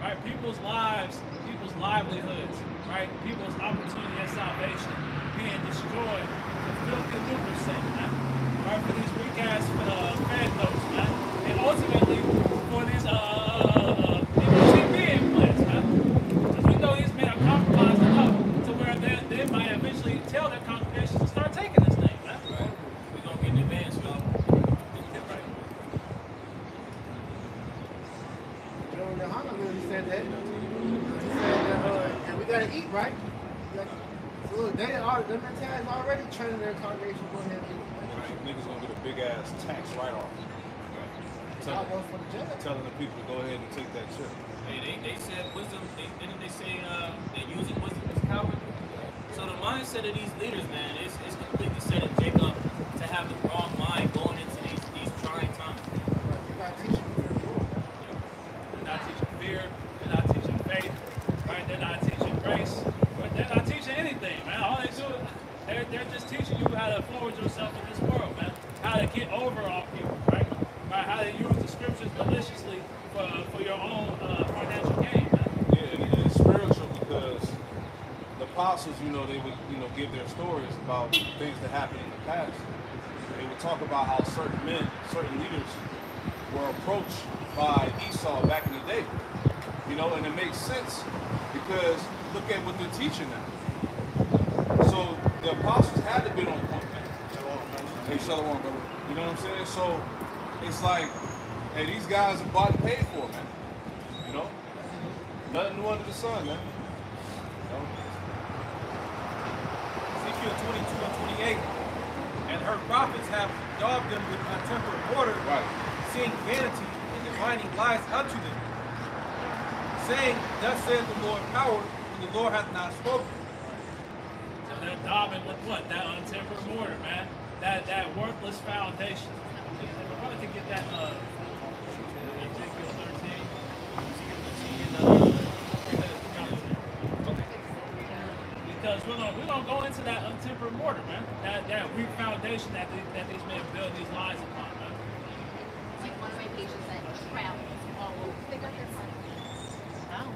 Right? People's lives, people's livelihoods, right? People's opportunity at salvation being destroyed for filthy lucre's sake, man. Right? For these weak ass fed notes, man. And ultimately for these TV implants, man. Because we know these men are compromised enough to where they might eventually tell their congregation to start taking this thing, man. Right. We're going to get in advance, y'all. Hannah really said that. He said that, and we gotta eat, right? So look, their mentality is already training their congregation to go ahead and eat. Right. Niggas gonna get a big ass tax write-off. Telling the people to go ahead and take that chip. Hey, they said wisdom, didn't they say they're using wisdom as coward? So the mindset of these leaders, man, is completely setting Jacob to have the wrong mind going into these trying times. They're not teaching fear, they're not teaching faith, right? They're not teaching grace, but they're not teaching anything, man. All they do is they're just teaching you how to forward yourself in this world, man. How to get over on people, right? How to use the scriptures maliciously for your own financial gain, man. Yeah, and it's spiritual because the apostles, they would, give their stories about things that happened in the past. They would talk about how certain men, certain leaders were approached by Esau back in the day. And it makes sense because look at what they're teaching now. So the apostles had to be on point, man. Hey, Shalom, brother. You know what I'm saying? So it's like, hey, these guys are bought and paid for, man. You know? Nothing new under the sun, man. You know? Ezekiel 22 and 28. And her prophets have daubed them with untempered mortar, Right. seeing vanity and divining lies unto them, saying, thus saith the Lord power, when the Lord hath not spoken. So they're daubing with what? That untempered mortar, man. That worthless foundation. We probably could get that Ezekiel 13. Because we're gonna go into that untempered mortar, man. That weak foundation that these men build these lies upon, man. Like one of my patients that travels all over. They got their money. Oh.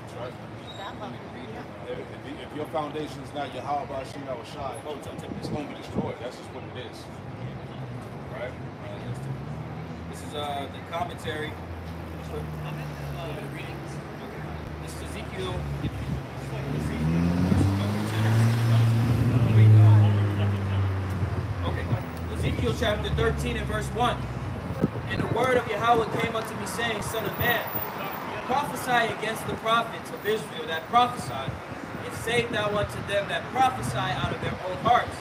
That's right. That love. If your foundation is not Yahweh Bashim Shai, it's going to be destroyed. That's just what it is. Right? This is the commentary. This is Ezekiel. Okay. Ezekiel chapter 13 and verse 1. And the word of Yahweh came unto me, saying, Son of man, prophesy against the prophets of Israel that prophesy, and say thou unto them that prophesy out of their own hearts,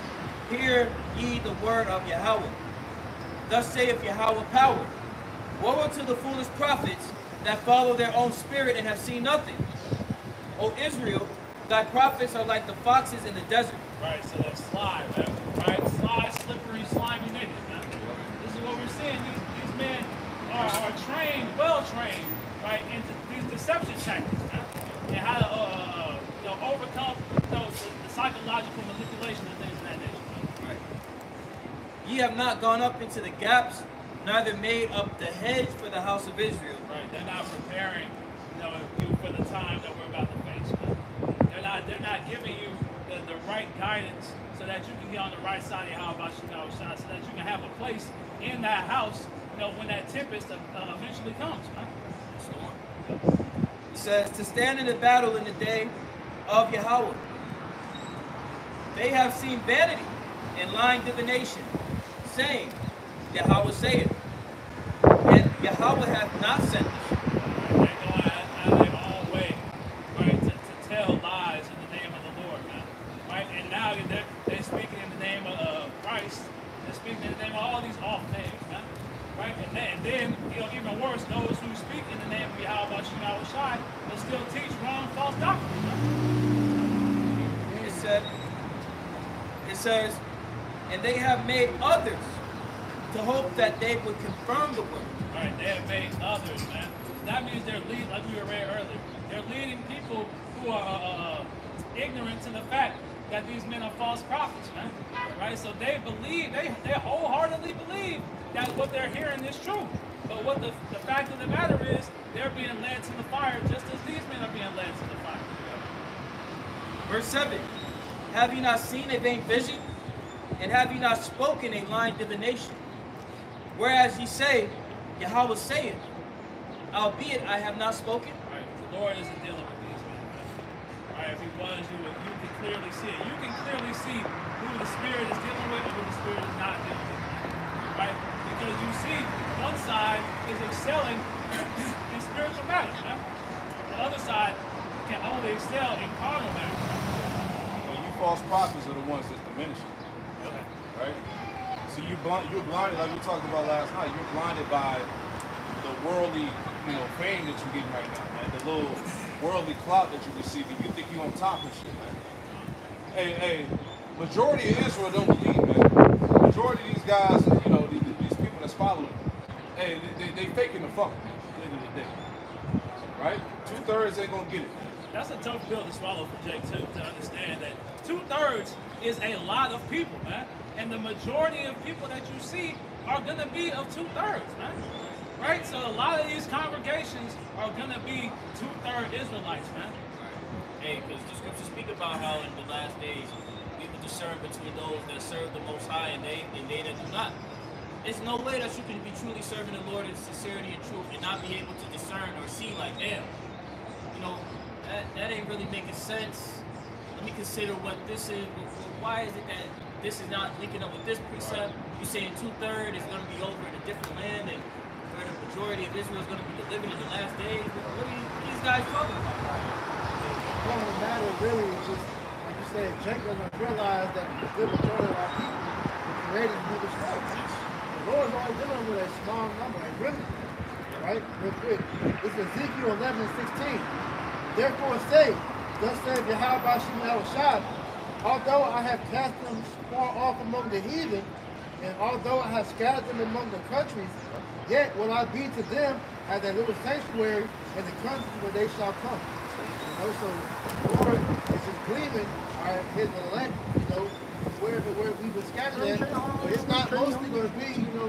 hear ye the word of Yahweh. Thus saith Yahweh power. Woe unto the foolish prophets that follow their own spirit and have seen nothing. O Israel, thy prophets are like the foxes in the desert. Right, so that's sly, man. Right? Sly, slippery, slimy niggas, man. This is what we're seeing. These men are trained, well trained, right, into these deception tactics, man. And how to overcome the psychological manipulation of things of that nature. Right. Ye have not gone up into the gaps, neither made up the hedge for the house of Israel. Right, they're not preparing, you for the time that we're about to face. Man. They're not giving you the right guidance so that you can get on the right side of Yahweh so that you can have a place in that house, when that tempest eventually comes, man. It says, to stand in the battle in the day of Yahweh. They have seen vanity and lying divination, saying, Yahweh saith, and Yahweh hath not sent us. They're going out of their own way, right, to tell lies in the name of the Lord, man. Right? And now they're speaking in the name of Christ. They're speaking in the name of all these off names, man. Right? And then even worse, those who speak in the name of Yahweh Shai will still teach wrong, false doctrine. Man. It says, and they have made others to hope that they would confirm the word. Right, they have made others, man. That means they're leading, like we were read earlier, they're leading people who are ignorant to the fact that these men are false prophets, man. Right, so they believe, they wholeheartedly believe that what they're hearing is true. But what the fact of the matter is, they're being led to the fire just as these men are being led to the fire. Verse 7, have ye not seen a vain vision? And have ye not spoken a lying divination? Whereas ye say, Yahweh saith, albeit I have not spoken. Right, the Lord isn't dealing with these men. Right, if he was, you can clearly see it. You can clearly see who the Spirit is dealing with and who the Spirit is not dealing with. Right? Because you see, one side is excelling in spiritual matters, right? The other side can only excel in carnal matters. Well, you false prophets are the ones that diminish it. Okay. Right? So you're blinded, like we talked about last night, you're blinded by the worldly, fame that you're getting right now, man. The little worldly clout that you're receiving. You think you're on top of shit, man. Hey, majority of Israel don't believe, man. Majority of these guys, these people that's following, hey, they faking the fuck, man, at the end of the day. Right? 2/3 ain't gonna get it. That's a tough pill to swallow for Jake, too, to understand that 2/3 is a lot of people, man. And the majority of people that you see are going to be of 2/3, man. Right? So a lot of these congregations are going to be 2/3 Israelites, man. Hey, because the scriptures speak about how in the last days we will discern between those that serve the Most High and they that do not. There's no way that you can be truly serving the Lord in sincerity and truth and not be able to discern or see like, damn, that ain't really making sense. Let me consider what this is. Why is it that this is not linking up with this precept. You're saying 2/3 is going to be over in a different land, and where the majority of Israel is going to be delivered in the last days. What are these guys talking about? Well, the matter really is just, like you said, Jake doesn't realize that the good majority of our people were created to be destroyed. The Lord's only dealing with a small number, a remnant. Right? Real quick. This is Ezekiel 11:16. Therefore say, thus saith Yahweh Bashim Yahushua, although I have cast them far off among the heathen, and although I have scattered them among the countries, yet will I be to them as a little sanctuary in the country where they shall come. You know, so the Lord is just gleaming his elect, you know, where we've been scattered at. But it's not mostly going to be, you know,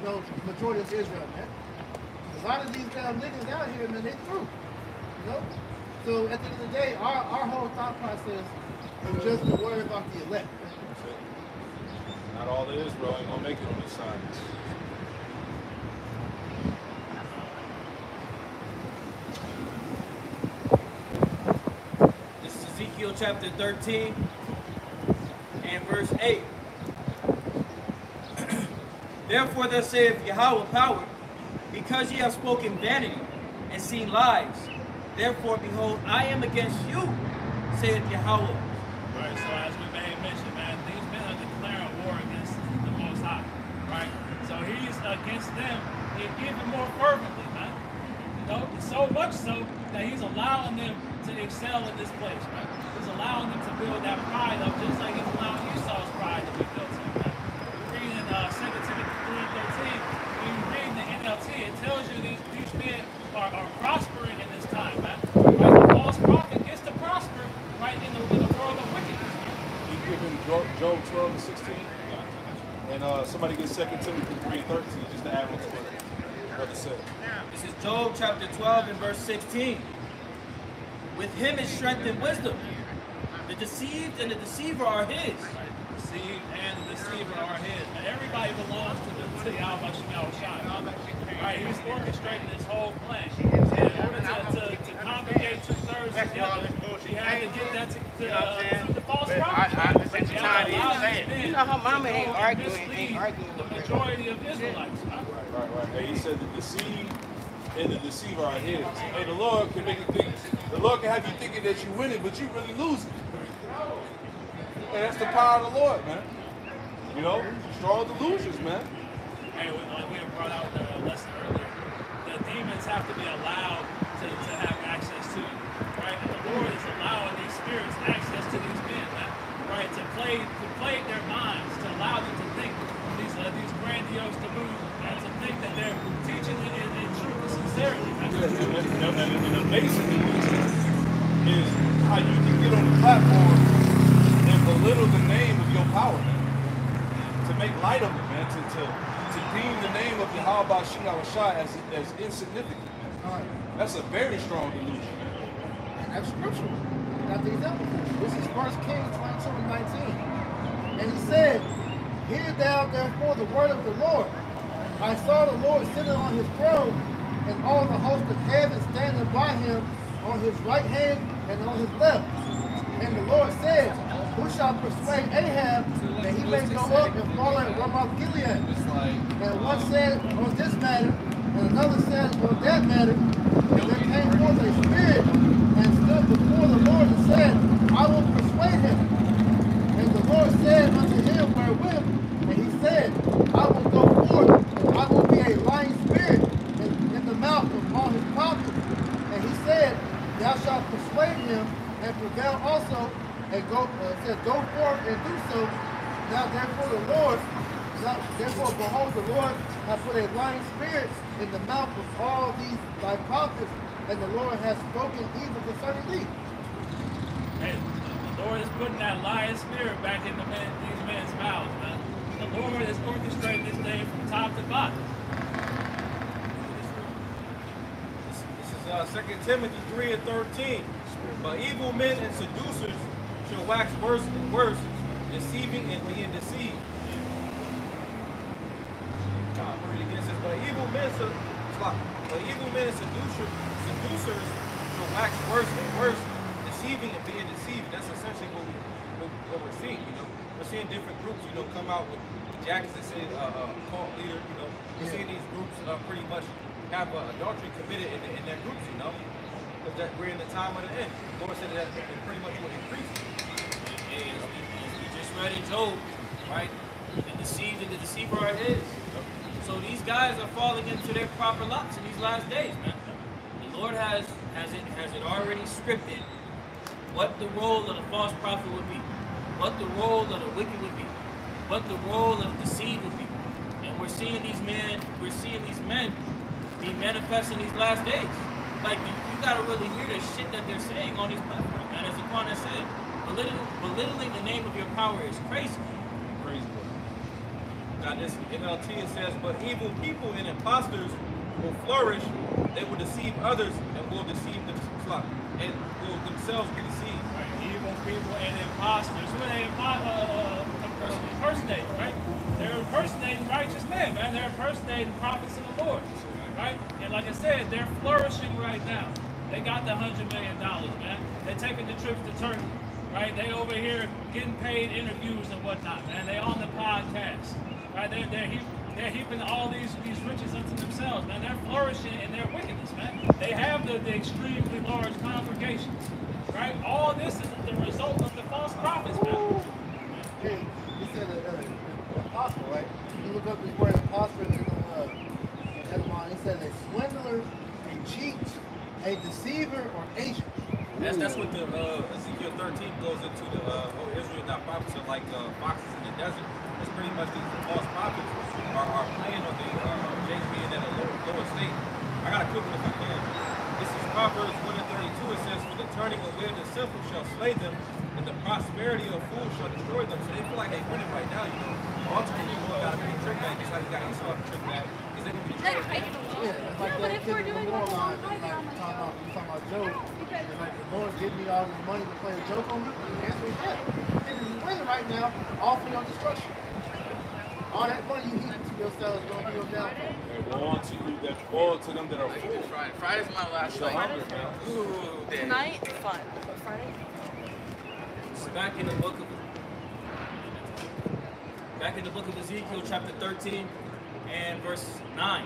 the majority of Israel, man. A lot of these damn niggas out here, man, they through. You know? So at the end of the day, our whole thought process is just to worry about the elect. Not all of Israel ain't gonna make it on this side. This is Ezekiel chapter 13 and verse 8. Therefore thus saith Yahweh power, because ye have spoken vanity and seen lies, therefore behold, I am against you, saith Yahweh. Right, so as we may mention, man, these men are declaring war against the Most High, right? So he's against them even more fervently, man. You know, so much so that he's allowing them to excel in this place, right? He's allowing them to build that pride up, just like he's allowing Esau's pride to be built up, man. We're reading 2 Timothy 3:13. When you read the NLT, it tells you these men are prospering in this time, man. Right? The false prophet gets to prosper right in the world of wickedness. You giving Job 12:16, and somebody get 2 Timothy 3:13 just to add on to what brother said. This is Job chapter 12 and verse 16. With him is strength and wisdom. The deceived and the deceiver are his. Deceived and the deceiver are his. And everybody belongs to the Al Bashim Yahushua. Right, he's orchestrating this whole plan. In order to congregate 2/3 together, he had to get that to the false prophet. You know her mama ain't arguing the majority of Israelites. Right. Hey, he said the deceived and the deceiver are his. Hey, the Lord can make you think. The Lord can have you thinking that you winning, but you really losing. And that's the power of the Lord, man. You know, strong delusions, man. Hey, like we have brought out the lesson earlier, the demons have to be allowed to have access to you, right? And the Lord is allowing these spirits access to these men, man, right? To plague their minds, to allow them to think these grandiose delusions, and to think that they're teaching in truth and sincerity. And amazingly, is how you can get on the platform and belittle the name of your power, man. To make light of it, man. To deem the name of Yahweh Bashim Yahushua as insignificant. That's a very strong delusion. And that's scriptural. Got the example. This is 1 Kings 22:19. And he said, hear thou therefore the word of the Lord. I saw the Lord sitting on his throne, and all the host of heaven standing by him on his right hand and on his left. And the Lord said, who shall persuade Ahab that he may go up and fall at Ramoth Gilead? And one said on this matter, and another said on that matter. And there came forth a spirit and stood before the Lord and said, I will persuade him. And the Lord said unto him, wherewith? And he said, I will go forth, I will be a lying spirit in the mouth of all his prophets. And he said, thou shalt persuade him and prevail also, and go forth and do so. Now therefore behold, the Lord hath put a lying spirit in the mouth of all these thy prophets, and the Lord has spoken evil concerning thee. And the Lord is putting that lying spirit back in these men's mouths, man. The Lord is orchestrating this thing from top to bottom. This is 2 Timothy 3:13. But evil men and seducers shall wax worse and worse, deceiving and being deceived. I'm reading against this. But evil men and seducers shall wax worse and worse, deceiving and being deceived. That's essentially what we're seeing, you know. we're seeing different groups, you know, come out with jackets that say cult leader, you know. We're seeing these groups pretty much have adultery committed in their groups, you know. Because we're in the time of the end. The Lord said that it pretty much will increase. Hey, as we just read in Job, right? The deceived and the deceiver are his. So these guys are falling into their proper lots in these last days, man. The Lord has it already scripted what the role of the false prophet would be, what the role of the wicked would be, what the role of the deceived would be. And we're seeing these men be manifest in these last days. Like you gotta really hear the shit that they're saying on these platforms, man. As the Quran has said, belittling the name of your power is crazy. Crazy. Now this NLT it says, but evil people and imposters will flourish, they will deceive others and will deceive themselves and will themselves be deceived. Right? Evil people and imposters. Who are they impersonating, right? They're impersonating righteous men, man. They're impersonating prophets of the Lord, right? And like I said, they're flourishing right now. They got the $100 million, man. They're taking the trips to Turkey, right? They over here getting paid interviews and whatnot, man. They on the podcast, right? They're heaping all these riches unto themselves, man. They're flourishing in their wickedness, man. They have the extremely large congregations, right? All this is the result of the false prophets, man. Hey, you said apostle, right? You look up this word apostle in the Edamon, it says a swindler, a cheat, a deceiver, or agent. That's what the Ezekiel 13 goes into the Israel not prophets are like foxes in the desert. It's pretty much these false prophets are playing on the James being at a lower state. I got a quick one if I can. This is Proverbs 1:32. It says, "For the turning away of the simple shall slay them, and the prosperity of fools shall destroy them." So they feel like they winning right now, you know. Ultimately, you got to be a trick bag, just like you got Esau to trick bag. Because they can be tricked. Yeah, like that kid in the moral line, like talking about Job. And like the Lord give me all this money to play a joke on me. The answer is yes. You're winning right now, all for your destruction. All that money you heap to yourselves is going to be your downfall. Woe to them that are full. Friday's my last night. Ooh, tonight, fun. Friday? So back in the book of Ezekiel, chapter 13 and verse 9.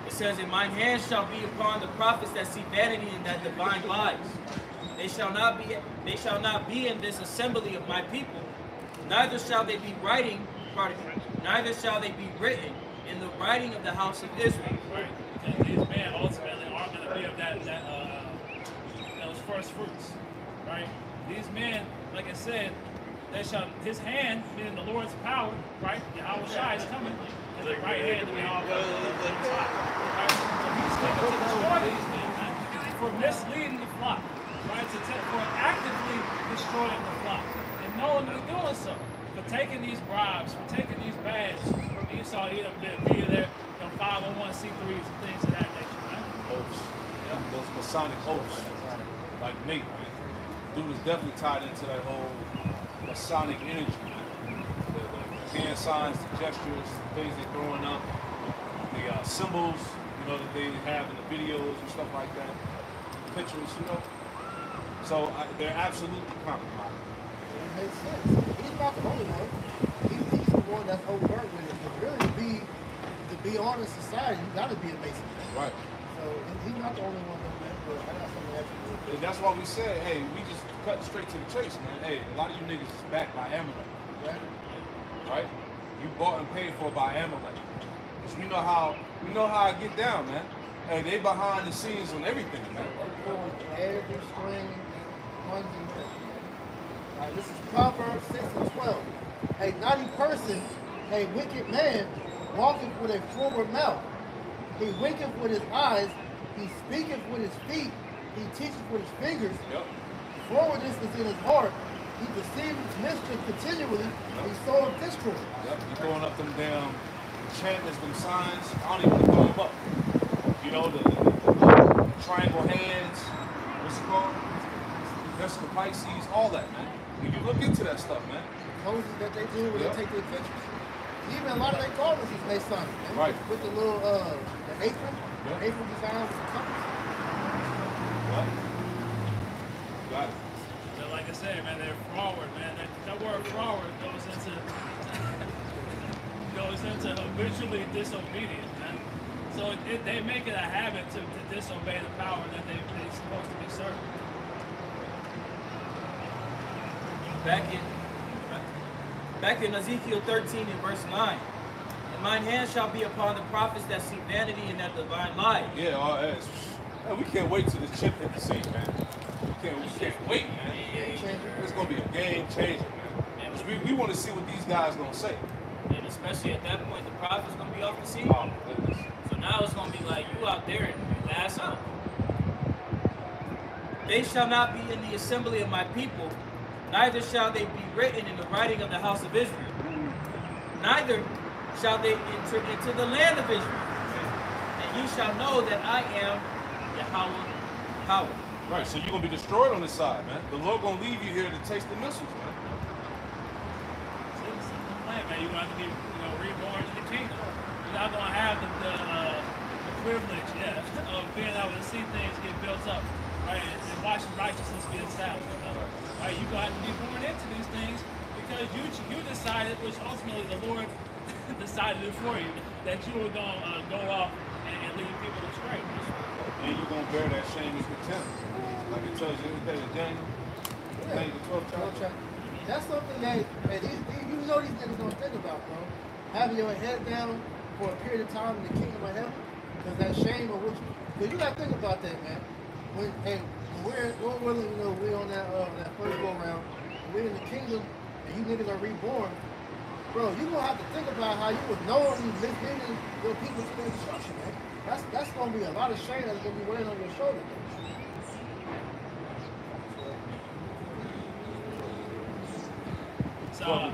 It says, "And mine hand shall be upon the prophets that see vanity and that divine lies. They shall not be in this assembly of my people, neither shall they be neither shall they be written in the writing of the house of Israel." Right? Because these men ultimately are going to be of those first fruits, right? These men, like I said, his hand, meaning the Lord's power, right? Yahweh Shai is coming, and the right hand of Yahweh. Right? So he's coming to destroy these men, man, for misleading the flock, right? For actively destroying the flock, and knowingly doing so, for taking these bribes, for taking these bags. You saw via their 501c3s and things of that nature, man. Oaths. Yeah, those Masonic oaths. Like Nate, man. Dude is definitely tied into that whole Masonic energy. The hand signs, the gestures, the things they're throwing up, the symbols, you know, that they have in the videos and stuff like that, pictures, you know. So they're absolutely compromised. It makes sense. He's not the only one. He's the one that's overt with it. But really, to be on in society, you got to be a Mason. Right. So he's not the only one, man. But I got something else to do. And that's why we said, hey, we just cut straight to the chase, man. Hey, a lot of you niggas is backed by Amalek. Right? You bought and paid for by Amalek. Because we know how I get down, man. Hey, they behind the scenes on everything, man. Every string, one thing. Right, this is Proverbs 6:12. A naughty person, a wicked man, walketh with a forward mouth. He winketh with his eyes, he speaketh with his feet, he teacheth with his fingers. Yep. Forwardness is in his heart. He deceives mischief continually, and he soweth discord. Yep, you throwing up them damn enchantments, them signs. I don't even throw them up. You know, the triangle hands, what's it called? Vesica Pisces, all that, man. When you look into that stuff, man. Poses that they do when they take their pictures. Even a lot of their garments is Masonic. Right. With the little the apron, apron design with the compass. What? Got it. But like I said, man, they're forward, man. That word forward goes into habitually disobedient, man. So they make it a habit to disobey the power that they're supposed to be serving. Back in Ezekiel 13 and verse 9. And mine hand shall be upon the prophets that see vanity and that divine lies. Yeah, man, we can't wait till the chip hit the scene, man. We can't wait, man. It's gonna be a game changer, man. We want to see what these guys gonna say. And especially at that point, the prophet's gonna be off the scene. Oh my goodness. So now it's gonna be like you out there and you last out. They shall not be in the assembly of my people, neither shall they be written in the writing of the house of Israel. Neither shall they enter into the land of Israel. And ye shall know that I am Yahweh power. Right, so you're gonna be destroyed on this side, man. The Lord gonna leave you here to taste the missiles, man. Man, you're going to have to be, reborn in the kingdom. You're not going to have the privilege, of being able to see things get built up, right, and watch righteousness be established. Right, you're going to have to be born into these things because you decided, which ultimately the Lord decided it for you, that you were going to go off and lead people astray. And you're going to bear that shame and contempt. Like it tells you everything in Daniel. Daniel, the 12th chapter. That's something that these niggas don't think about, bro. Having your head down for a period of time in the kingdom of heaven, because that shame of which, because you gotta think about that, man. When we're on that first go around, we're in the kingdom, and you niggas are reborn, bro. You gonna have to think about how you would knowingly misleading your people to their destruction, man. That's gonna be a lot of shame that's gonna be weighing on your shoulders. So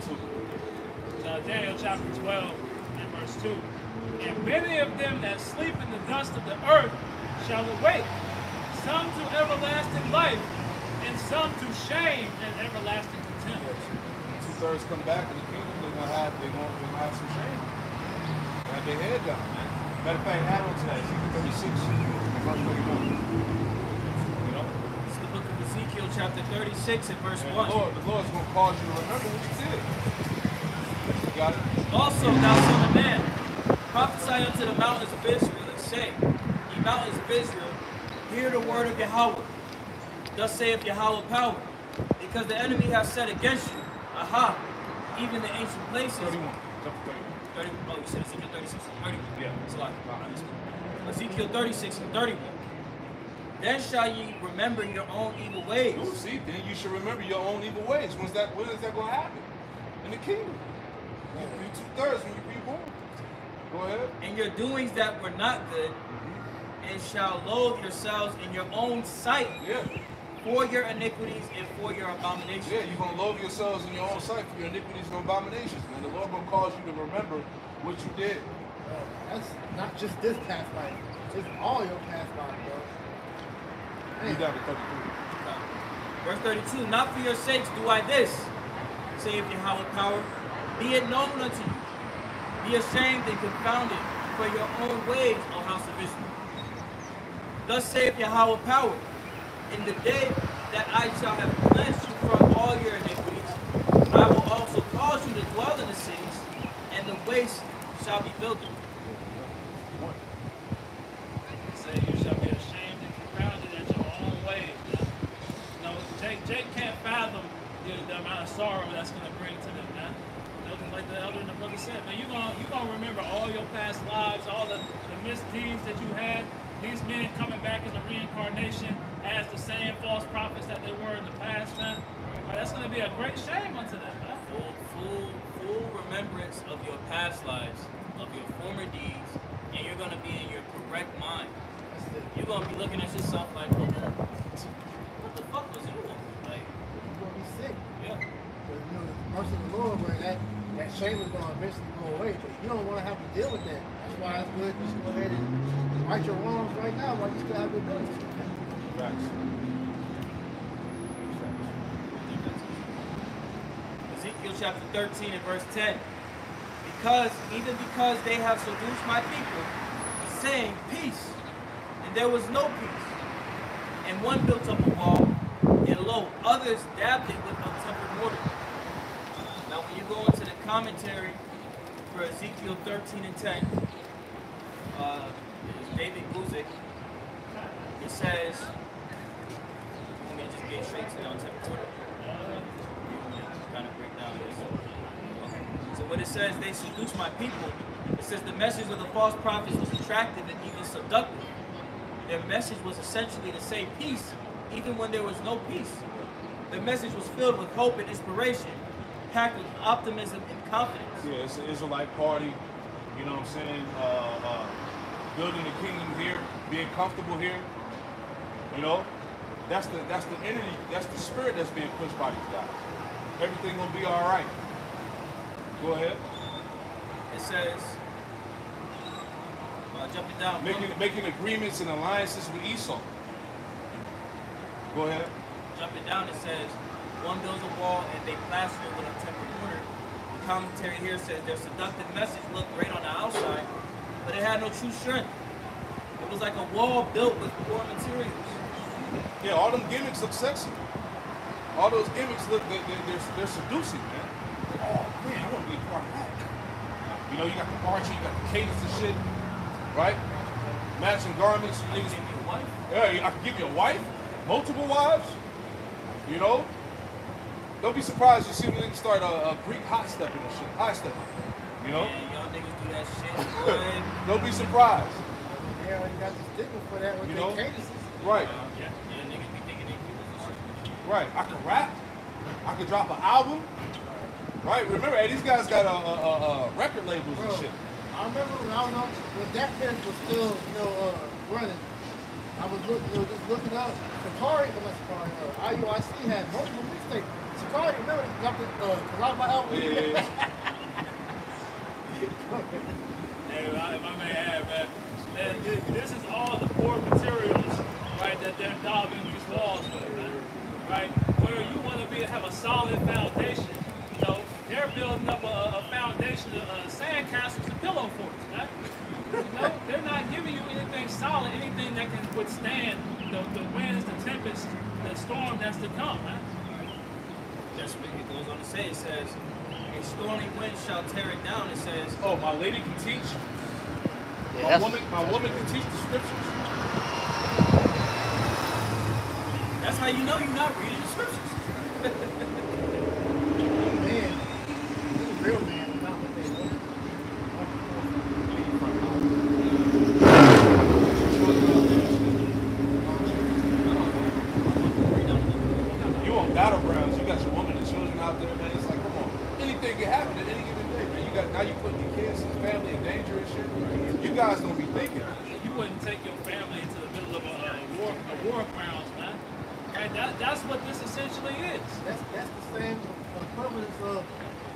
Daniel chapter 12 and verse 2. And many of them that sleep in the dust of the earth shall awake, some to everlasting life, and some to shame and everlasting contempt. 2/3 come back in the kingdom, they're gonna have some shame. They have their head down, man. Matter of fact, add on to that, Ezekiel 36, verse 31. Ezekiel chapter 36 and verse 1. The Lord's going to cause you to remember what you did. You got it? Also, thou son of man, prophesy unto the mountains of Israel, and say, ye mountains of Israel, hear the word of Yahweh. Thus saith Yahweh power, because the enemy hath said against you, aha, even the ancient places. 31. Chapter 30, oh, you said Ezekiel 36 and 31. Yeah. It's a lot. Ezekiel 36 and 31. Then shall ye remember your own evil ways. Oh, see, then you should remember your own evil ways. When is that going to happen? In the kingdom. You 2/3 when you reborn. Go ahead. And your doings that were not good, and shall loathe yourselves in your own sight. Yeah. For your iniquities and for your abominations. Yeah, you're going to loathe yourselves in your own sight for your iniquities and abominations. And the Lord going to cause you to remember what you did. That's not just this past life. It's all your past life, bro. You down to 33. Verse 32, not for your sakes do I this, saith Yahweh power, be it known unto you. Be ashamed and confounded for your own ways, O house of Israel. Thus saith Yahweh power, in the day that I shall have cleansed you from all your iniquities, I will also cause you to dwell in the cities, and the waste shall be builded. Say you shall be ashamed and confounded at your own ways. Jake can't fathom the amount of sorrow that's going to bring to them, man. Like the elder and the brother said, man, you're gonna remember all your past lives, all the misdeeds that you had. These men coming back in the reincarnation as the same false prophets that they were in the past, man. That's going to be a great shame unto them, man. Full remembrance of your past lives, of your former deeds, and you're going to be in your correct mind. You're going to be looking at yourself like, what the fuck was you on? Like, You're going to be sick. yeah. But, the mercy of the Lord, where that shame is going to eventually go away. But you don't want to have to deal with that. That's why it's good just go ahead and right your wrongs right now while you still have the ability. Facts. Ezekiel chapter 13 and verse 10. Because they have seduced my people, saying peace, and there was no peace. And one built up a wall, and lo, others dabbed it with untempered mortar. Now, when you go into the commentary for Ezekiel 13 and 10, it's David Guzik, it says, let me just get straight to the untempered mortar. Kind of break down this. Okay. So what it says, they seduce my people. It says the message of the false prophets was attractive and even seductive. Their message was essentially to say peace, even when there was no peace. The message was filled with hope and inspiration, packed with optimism and confidence. Yeah, it's an Israelite party. You know what I'm saying? Building the kingdom here, being comfortable here. You know, that's the energy, that's the spirit that's being pushed by these guys. Everything gonna be all right. Go ahead. It says, jumping down, making agreements and alliances with Esau. Go ahead. Jumping down, it says, one builds a wall and they plaster it with untempered mortar. The commentary here says their seductive message looked great on the outside, but it had no true strength. It was like a wall built with poor materials. Yeah, all them gimmicks look sexy. All those gimmicks look, they're seducing, man. Oh man, I want to be a part of that. You know, you got the marching, you got the cadence and shit, right? Matching garments, you niggas. Give me a wife? Yeah, I can give you a wife, multiple wives. You know, don't be surprised you see when niggas start a Greek hot stepping and shit, high stepping. You know? Yeah, y'all niggas do that shit, boy. Don't be surprised. Yeah, you got the stigma for that with You the know? cadences. Right. Yeah, niggas be thinking they do this. Right. I can rap. I can drop an album. Right. Remember, hey, these guys got record labels and shit. I remember when I was on, when that pen was still, running. I was just looking up. Sakari, IUIC had multiple mixtapes. Sakari, remember, he dropped a lot of my albums. Yeah. Hey, if I may add, man, this is all the poor materials, right, that they're daubing these walls with, man. Right? Where you want to have a solid foundation, they're building up a foundation of sandcastles and pillow forts, man. They're not giving you anything solid, anything that can withstand the winds, the tempests, the storm that's to come, man. That's what it goes on to say. It says, a stormy wind shall tear it down. It says, Oh, my lady can teach. Yes. My woman can teach the scriptures. that's how you know you're not reading the scriptures. Man, he's a real man, not what they want. You on battlegrounds, you got your woman and children out there, man. It's like, come on. Anything can happen at any given day, man. Now you putting your kids and family in danger and shit. You guys don't be thinking. You wouldn't take your family into the middle of a war grounds, man. Right? That's what this essentially is. That's the same equivalence of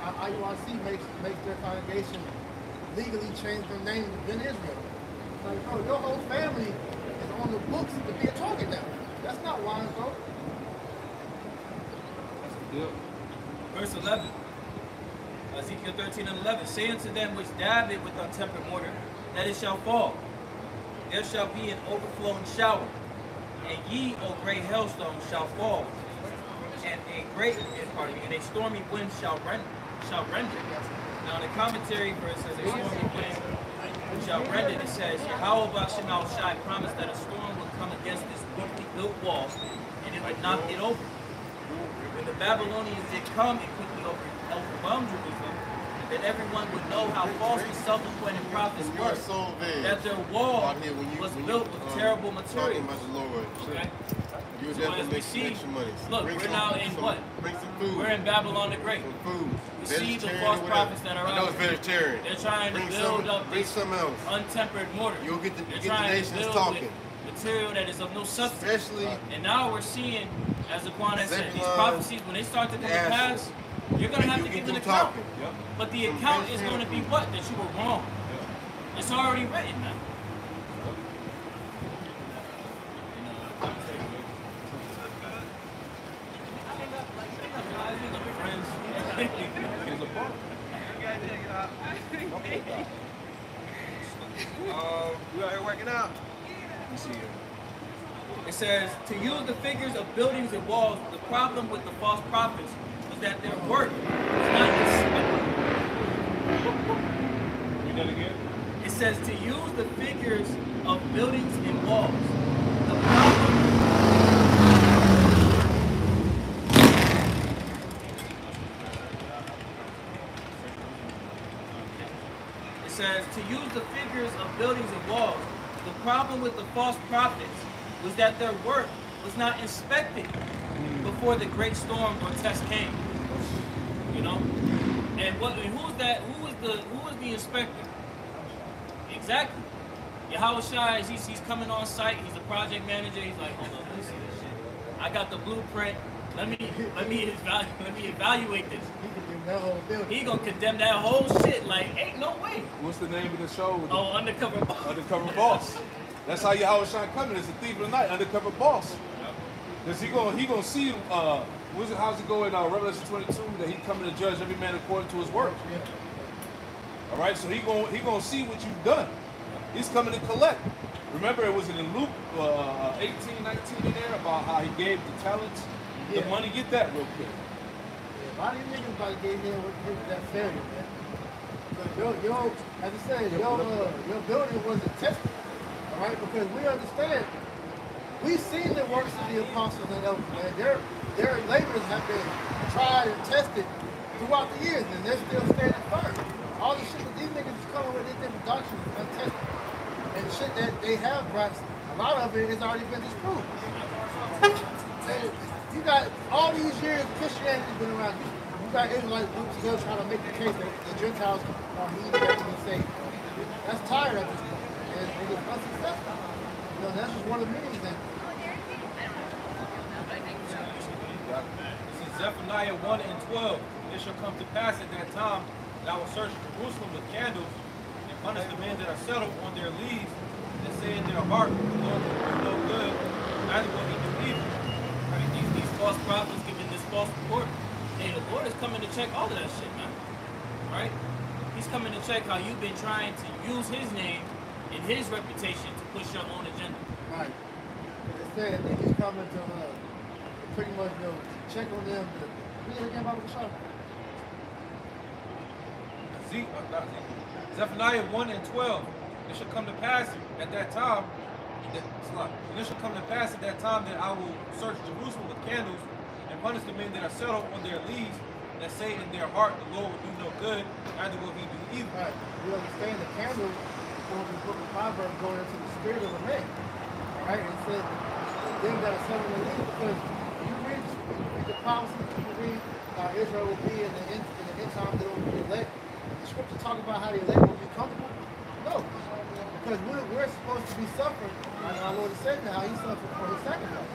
IUIC makes their congregation legally change their name to Ben Israel. Like, bro, your whole family is on the books to be a target now. That's not wise, bro. Yeah. Verse 11. Ezekiel 13 and 11. Say unto them which dab it with untempered mortar, that it shall fall. There shall be an overflowing shower. And ye, O great hailstones, shall fall. And a stormy wind shall rend it. Now in the commentary for it says a stormy wind shall rend it. It says, Yahweh Ba'Shem Shai promised that a storm would come against this quickly built wall, and it would knock it over. When the Babylonians did come and quickly overwhelmed Jerusalem, then everyone would know how false the self-appointed prophets were, that their wall was built with terrible materials. Okay? So as we see, look, we're now in what? We're in Babylon the Great. We see the false prophets that are out there. They're trying to build up this untempered mortar. They're trying to build with material that is of no substance. And now we're seeing, as the Quran has said, these prophecies, when they start to come to pass, you're going to have to give an account. But the account is going to be what? That you were wrong. It's already written now. We out here working out. You see It says, to use the figures of buildings and walls, the problem with the false prophets was that their work was not expected. Read that again. It says to use the figures of buildings and walls. The problem. It says to use the figures of buildings and walls. The problem with the false prophets was that their work was not inspected before the great storm or test came. You know? And who's that? Who was the inspector? Exactly. Yahweh Shai, he's coming on site, he's a project manager, he's like, hold on, let me see this shit. I got the blueprint. Let me evaluate this. He can do that whole building. He gonna condemn that whole shit like, ain't no way. What's the name of the show? Oh, Undercover Boss. Undercover Boss. That's how Yahweh Shai coming. It's a thief of the night, undercover boss. Because he gonna see, how's it go in Revelation 22, that he coming to judge every man according to his work. All right, so he gonna see what you've done. He's coming to collect. Remember, it was in Luke 18, 19 in there about how he gave the talents, the money. Get that real quick. Yeah, a lot of these niggas about to get here with that failure, man. Because as I said, your building wasn't tested. All right, because we understand, we've seen the works of the apostles and elders, man. Their labors have been tried and tested throughout the years, and they're still standing firm. All the shit that these niggas is coming with, these different doctrines is untested. And the shit that they have brought, a lot of it has already been disproved. And you got all these years Christianity's been around. You got Israelite groups still trying to make the case that the Gentiles are needed to be saved. That's tired of this point. And it's unsuccessful. You know, that's just one of the many examples. This is Zephaniah 1 and 12. It shall come to pass at that time that I will search Jerusalem with candles and punish the men that are settled on their leaves and say in their heart, the Lord will do no good, neither will he do evil. Right? These false prophets giving this false report. Hey, the Lord is coming to check all of that shit, man. Right? He's coming to check how you've been trying to use his name and his reputation to push your own agenda. Right. They said that he's coming to pretty much check on them. Read it again, Bible Show. Zephaniah 1 and 12. It shall come to pass at that time. It shall come to pass at that time that I will search Jerusalem with candles and punish the men that are settled on their leaves that say in their heart the Lord will do no good, neither will he do evil. Right. You understand the candle from the book of Proverbs going into the spirit of the man. All right. It says them that are settled on their leaves, because you read the prophecies, you read how Israel will be in the end time, they will be elect. The scripture talk about how the elect will be comfortable. No. Because we're supposed to be suffering, like our Lord and Savior, how he suffered for his sacrifice.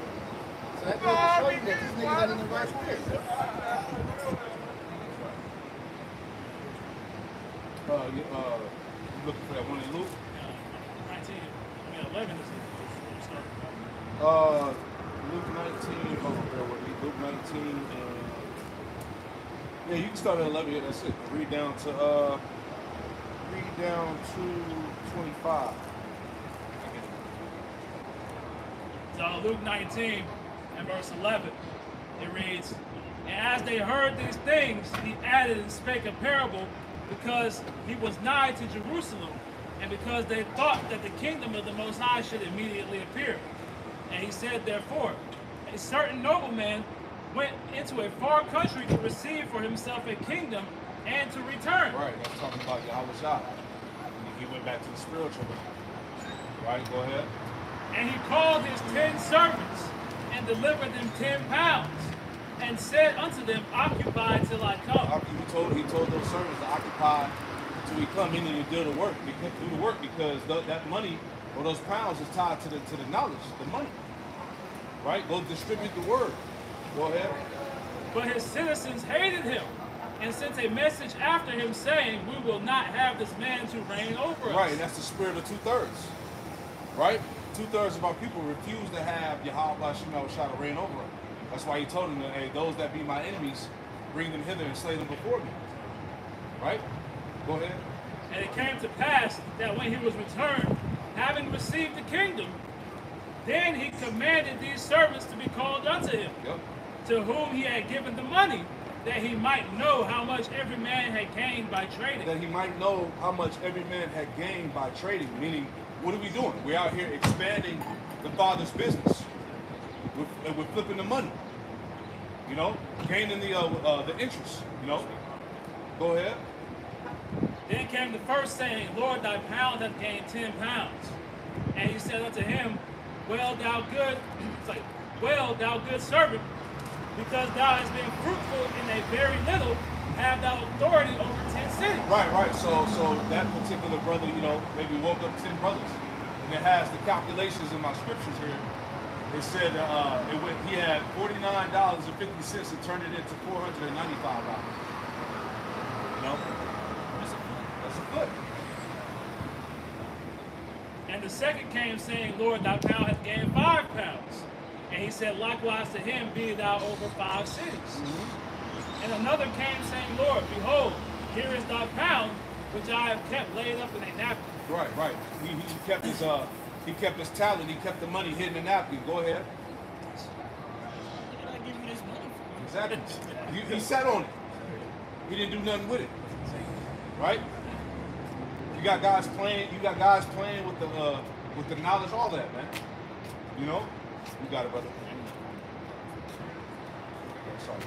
So that goes to show you that these niggas are in the right spirit. You looking for that one in Luke? 11 is Luke 19. Hold on, bear with me. Luke 19. Yeah, you can start at 11. Yeah, that's it. Read down to 25. So Luke 19 and verse 11, it reads, and as they heard these things, he added and spake a parable, because he was nigh to Jerusalem, and because they thought that the kingdom of the Most High should immediately appear. And he said, therefore, a certain nobleman went into a far country to receive for himself a kingdom and to return. Right, that's talking about Yahweh Shai. He went back to the spiritual realm. Right, go ahead. And he called his 10 servants and delivered them 10 pounds and said unto them, occupy till I come. He told those servants to occupy until he come. He needed to do the work because that money or those pounds is tied to the knowledge, the money. Right? Go distribute the word. Go ahead. But his citizens hated him and sent a message after him saying, we will not have this man to reign over us. Right, and that's the spirit of 2/3. Right? 2/3 of our people refuse to have Yahweh Shai to reign over them. That's why he told them, hey, those that be my enemies, bring them hither and slay them before me. Right? Go ahead. And it came to pass that when he was returned, having received the kingdom, Then he commanded these servants to be called unto him, Yep. to whom he had given the money, that he might know how much every man had gained by trading. That he might know how much every man had gained by trading. Meaning, what are we doing? We're out here expanding the Father's business. We're flipping the money. You know, gaining the interest. You know. Go ahead. Then came the first saying, Lord, thy pound hath gained 10 pounds. And he said unto him, well, thou good servant, because thou hast been fruitful in a very little, have thou authority over 10 cities. Right. So that particular brother, you know, maybe woke up 10 brothers, and it has the calculations in my scriptures here. It said he had $49.50 and turned it into $495. You know, that's a foot. And the second came, saying, Lord, thy pound hath gained 5 pounds. And he said, likewise to him, be thou over 5 cities. Mm-hmm. And another came, saying, Lord, behold, here is thy pound, which I have kept laid up in a napkin. Right. He kept his talent. He kept the money hidden in a napkin. Go ahead. What did I give you this money for? Exactly. He sat on it. He didn't do nothing with it. Right? You got guys playing with the knowledge, all that, man. You know? You got it, brother. Sorry,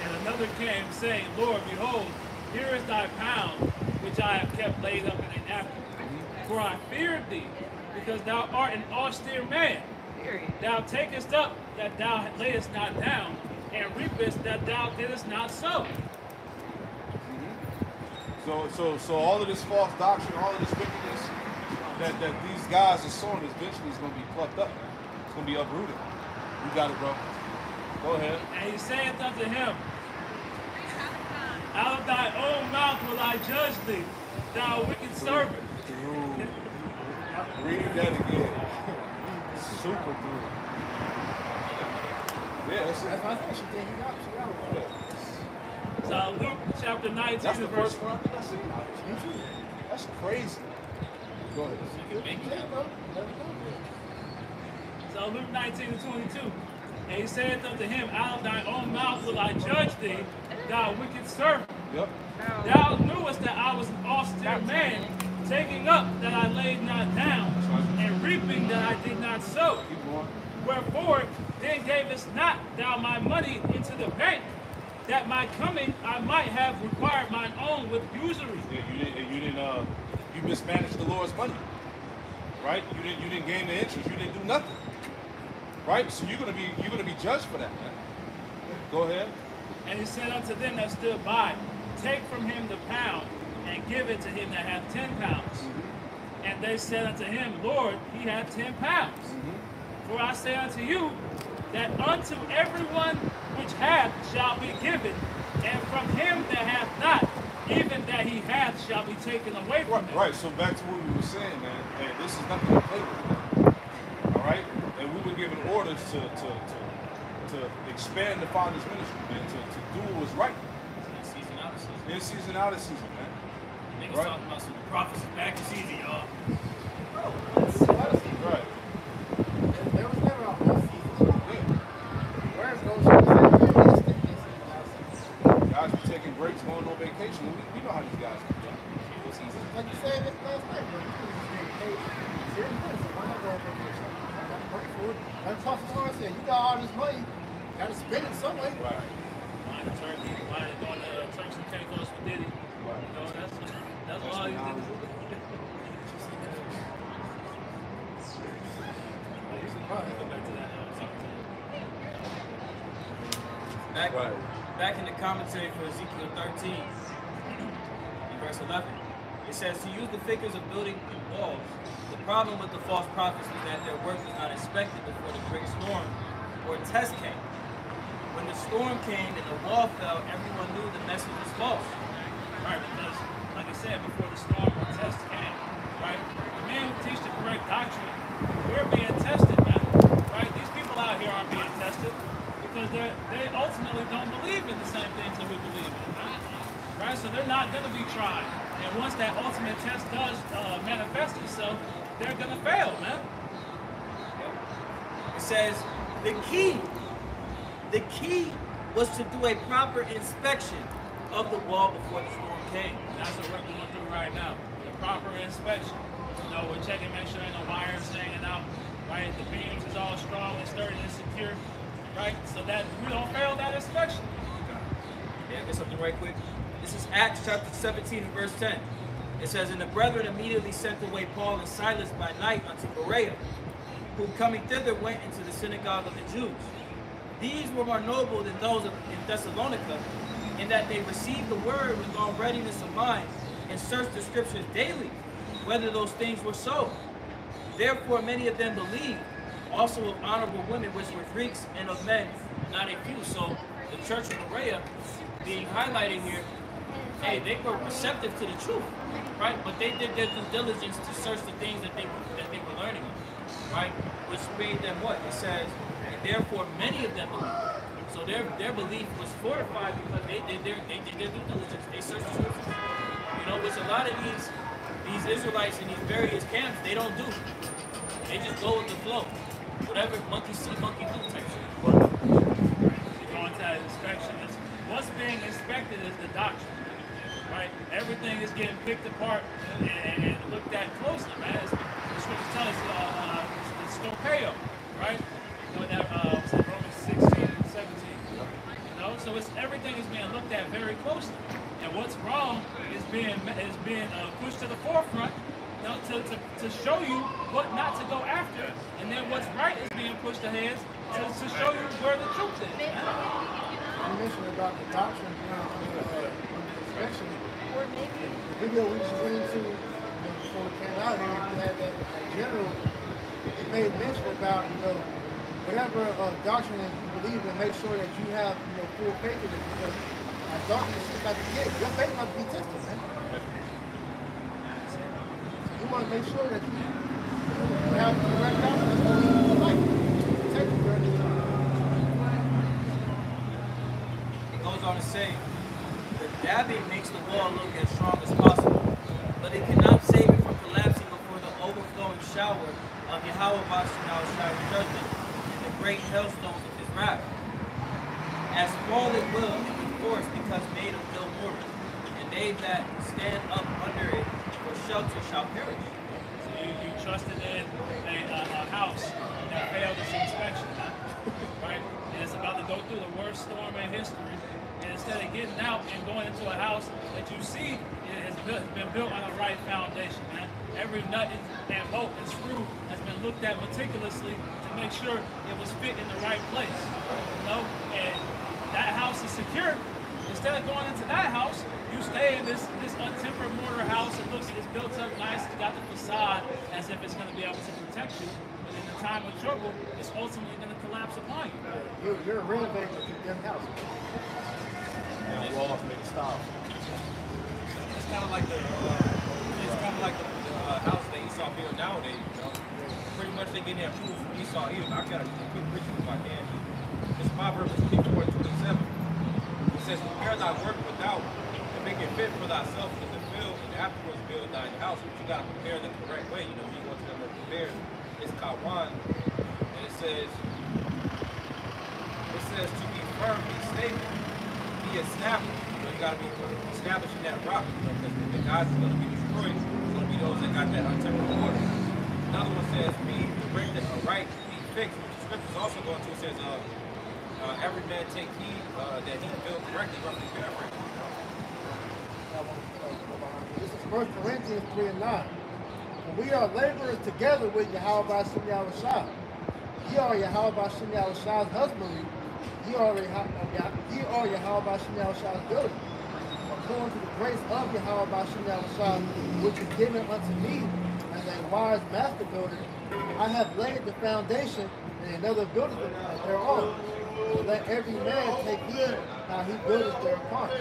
and another came, saying, Lord, behold, here is thy pound, which I have kept laid up in a napkin. Mm-hmm. For I feared thee, because thou art an austere man. Thou takest up that thou layest not down, and reapest that thou didst not sow. Mm-hmm. So all of this false doctrine, all of this wickedness that these guys are sowing, eventually is going to be plucked up. It's going to be uprooted. You got it, bro. Go ahead. And he saith unto him, out of thy own mouth will I judge thee, thou wicked servant. Read that again. Super good. Yeah, that's my question. So Luke chapter 19, that's the verse first one I seen. That's crazy. Go ahead. So Luke 19 and 22. And he saith unto him, out of thy own mouth will I judge thee, thou wicked servant. Yep. Thou knewest that I was an austere man, taking up that I laid not down, and reaping that I did not sow. Wherefore then gavest not thou my money into the bank, that my coming I might have required mine own with usury. Yeah, you mismanaged the Lord's money, right? You didn't gain the interest. You didn't do nothing, right? So you're gonna be judged for that, man. Go ahead. And he said unto them that stood by, take from him the pound, and give it to him that hath 10 pounds. Mm-hmm. And they said unto him, Lord, he hath 10 pounds. Mm-hmm. For I say unto you, that unto everyone which hath shall be given, and from him that hath not, even that he hath shall be taken away from him. Right, so back to what we were saying, man. Hey, this is nothing to play with, man. All right? And we were given orders to expand the Father's ministry, man, to do what was right. In season, out of season. In season, out of season, man. Niggas talking about some prophets back in season, y'all. Right. There was never a whole season. Yeah. Where's those Guys be taking breaks, going on vacation. We know how these guys do. like you said last night, bro. Why not go on vacation? I got to pray for it. Like Pastor Lawrence said, you got all this money, you got to spend it some way. Right. Wine and turkey, wine and going to Turks and Caicos for Diddy. Right. You know, that's all he did. Go back to that. Back in the commentary for Ezekiel 13, in verse 11, it says, to use the figures of building walls, the problem with the false prophets was that their work was not inspected before the great storm or test came. When the storm came and the wall fell, everyone knew the message was false. Right, because, like I said, before the storm or test came, right, the men who teach the correct doctrine, we're being tested, man. Right? These people out here aren't being tested because they ultimately don't believe in the same things that we believe in, right? So they're not going to be tried. And once that ultimate test does manifest itself, they're going to fail, man. says the key was to do a proper inspection of the wall before the storm came. That's what we're going through right now. The proper inspection. You know, we're checking, make sure ain't no wires hanging out, right? The beams is all strong and sturdy and secure, right? So that we don't fail that inspection. Yeah, get something right quick. This is Acts chapter 17 and verse 10. It says, and the brethren immediately sent away Paul and Silas by night unto Berea, who coming thither went into the synagogue of the Jews. These were more noble than those in Thessalonica, in that they received the word with all readiness of mind, and searched the scriptures daily, whether those things were so. Therefore many of them believed, also of honorable women which were Greeks, and of men not a few. So the church of Berea being highlighted here, hey, they were receptive to the truth, right? But they did their due diligence to search the things that they were learning, right? Which made them what? It says, and therefore many of them believed. So their belief was fortified because they did their due diligence. They searched the scriptures. You know, which a lot of these Israelites in these various camps, they don't do. They just go with the flow. Whatever monkey see, monkey do type shit. Going to that inspection. What's being inspected is the doctrine, right? Everything is getting picked apart and looked at closely, man. The scriptures tell us the scopeo, right? You know that was in Romans 16 and 17. You know, so everything is being looked at very closely, and what's wrong is being pushed to the forefront, you know, to show you what not to go after, and then what's right is being pushed ahead to show you where the truth is. You mentioned about the doctrine behind inspection. The video we just went into before we came out here, we had that general. It made mention about whatever doctrine that you believe in, make sure that you have full faith in it, because as darkness is about to get, your faith must be tested, man. So you want to make sure that you have the correct doctrine that's going to lead to life. Take it during this time. Goes on to say, the dabbing makes the wall look as strong as possible, but it cannot save it from collapsing before the overflowing shower of Yahweh Shai's judgment and the great hailstones of his wrath. As fall it will in the forest, because made of ill mortar, and they that stand up under it for shelter shall perish. So you trusted in a house that failed its inspection, right? And it's about to go through the worst storm in history. And instead of getting out and going into a house that you see has been built on the right foundation, man. Every nut and bolt and screw has been looked at meticulously to make sure it was fit in the right place. You know, and that house is secure. Instead of going into that house, you stay in this untempered mortar house. It's built up nice. It's got the facade as if it's going to be able to protect you. But in the time of trouble, it's ultimately going to collapse upon you. You're renovating a condemned house. And walls make it stop. It's kind of like the house that Esau built nowadays. You know? Pretty much they get their approval from Esau here. I got a quick picture if I can. It's Proverbs 24:27. It says, "Prepare thy work without, and make it fit for thyself in the field, and afterwards build thine house." But you gotta prepare the correct way. You know, you want them to prepare. It's Kawan, and it says to be firm, be stable, be established. You know, you gotta be established in that rock, because the guys are gonna be destroyed. It's gonna be those that got that untempered water. Another one says, be directed aright, be fixed. Which the scriptures also go into. It says, every man take heed that he built correctly, roughly paraphrase. This is 1 Corinthians 3 and 9. And we are laborers together with Yahweh Shem Yahushua. Ye are Yahweh Shem Yahushua's husbandry. Ye are Yahweh Shem Yahushua's building. According to the grace of Yahweh Shem Yahushua, which is given unto me as a wise master builder, I have laid the foundation, and another buildeth thereon. So let every man take heed how he buildeth thereupon. At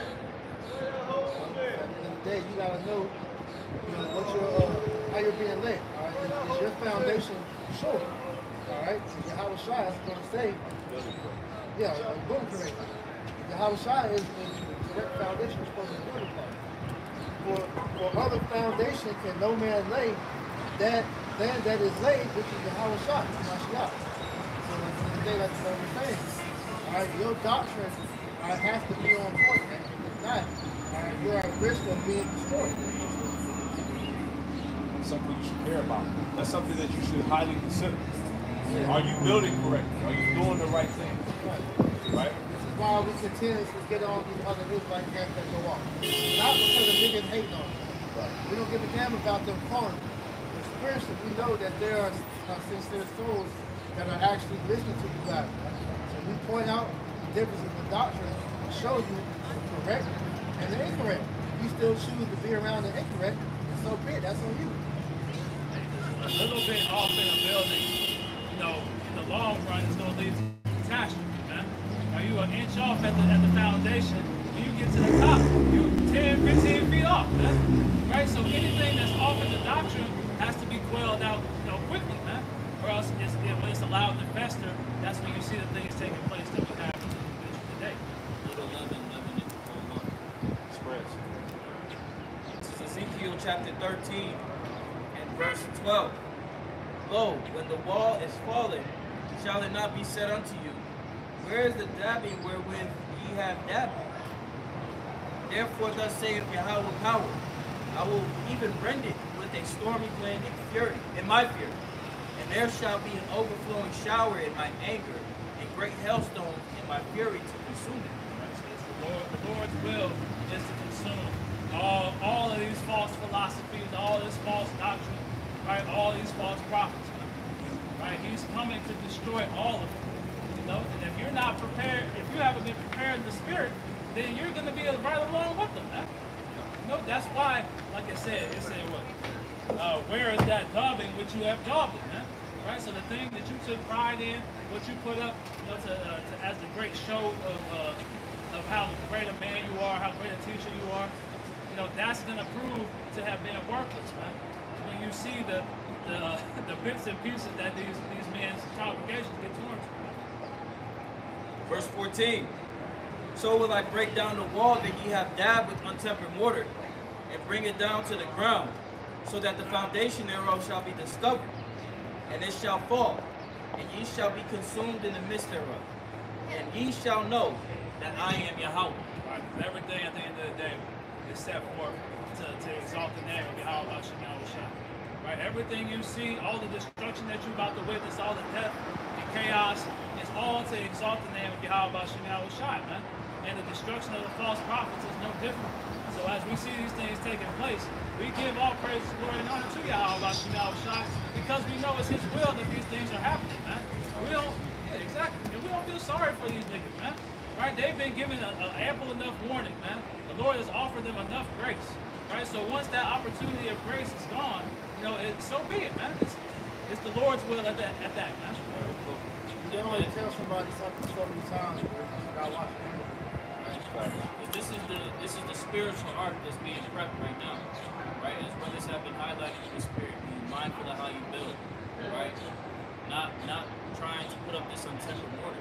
the end of the day, you gotta know, what how you're being led. All right, is your foundation sure? All right, so Yahweh Shai is going to say, yeah, building correctly. Yahweh Shai is the correct foundation you're supposed to build upon. For other foundation can no man lay that is laid, which is Yahweh Shai, Mashiach. So day, like we're saying, all right, your doctrine has to be on point, man. If not, all right, you're at risk of being destroyed. That's something you should care about. That's something that you should highly consider. Are you building correctly? Are you doing the right thing? Right? This is why we continuously get on these other Israelites that go off. Not because of niggas hating on them. Right. We don't give a damn about them calling. But spiritually, we know that there are sincere souls that are actually listening to you guys. So we point out the difference in the doctrine and show you the correct and the incorrect. If you still choose to be around the incorrect, then so be it. That's on you. A little bit off in a building, you know, in the long run, it's going to lead to catastrophe, man. Are you an inch off at the foundation? When you get to the top, you 10, 15 feet off, man. Right? So anything that's off in the doctrine has to be quelled out, you know, quickly, man. Or else when it's allowed to fester, that's when you see the things taking place that we have today. Little leaven into full lump. Spreads. This is Ezekiel chapter 13 and verse 12. Lo, when the wall is fallen, shall it not be said unto you, where is the dabbing wherewith ye have dabbed? Therefore thus saith Yahweh power, I will even rend it with a stormy wind and fury, in my fury. And there shall be an overflowing shower in my anger, and great hailstones in my fury to consume it. The Lord's will is to consume all of these false philosophies, all this false doctrine, right? All these false prophets, right? He's coming to destroy all of them, you know. And if you're not prepared, if you haven't been prepared in the spirit, then you're going to be right along with them, man. You know, that's why, like I said, it said what? Where is that dubbing which you have dubbed it, man? Right? So the thing that you took pride in, what you put up, you know, as the great show of how great a man you are, how great a teacher you are, you know, that's going to prove to have been worthless, man. When you see the bits and pieces that these men's congregations get torn to. Verse 14. So will I break down the wall that ye have dabbed with untempered mortar, and bring it down to the ground, so that the foundation thereof shall be discovered, and it shall fall, and ye shall be consumed in the midst thereof. And ye shall know that I am Yahweh. Right? Everything at the end of the day is set forth to exalt the name of Yahweh Shah. Right? Everything you see, all the destruction that you're about to witness, all the death and chaos, it's all to exalt the name of Yahweh Shah, man. And the destruction of the false prophets is no different. So as we see these things taking place, we give all praise, glory, and honor to Yahweh Shah, because we know it's His will that these things are happening, man. We don't, yeah, exactly. And we don't feel sorry for these niggas, man. Right? They've been given an ample enough warning, man. The Lord has offered them enough grace. Right? So once that opportunity of grace is gone, you know, so be it, man. It's the Lord's will at that, man. You don't want to tell somebody something so many times, bro. You gotta watch it. This is the spiritual arc that's being prepped right now, right? As brothers have been highlighting in the spirit, being mindful of how you build, right? Not trying to put up this untempered mortar,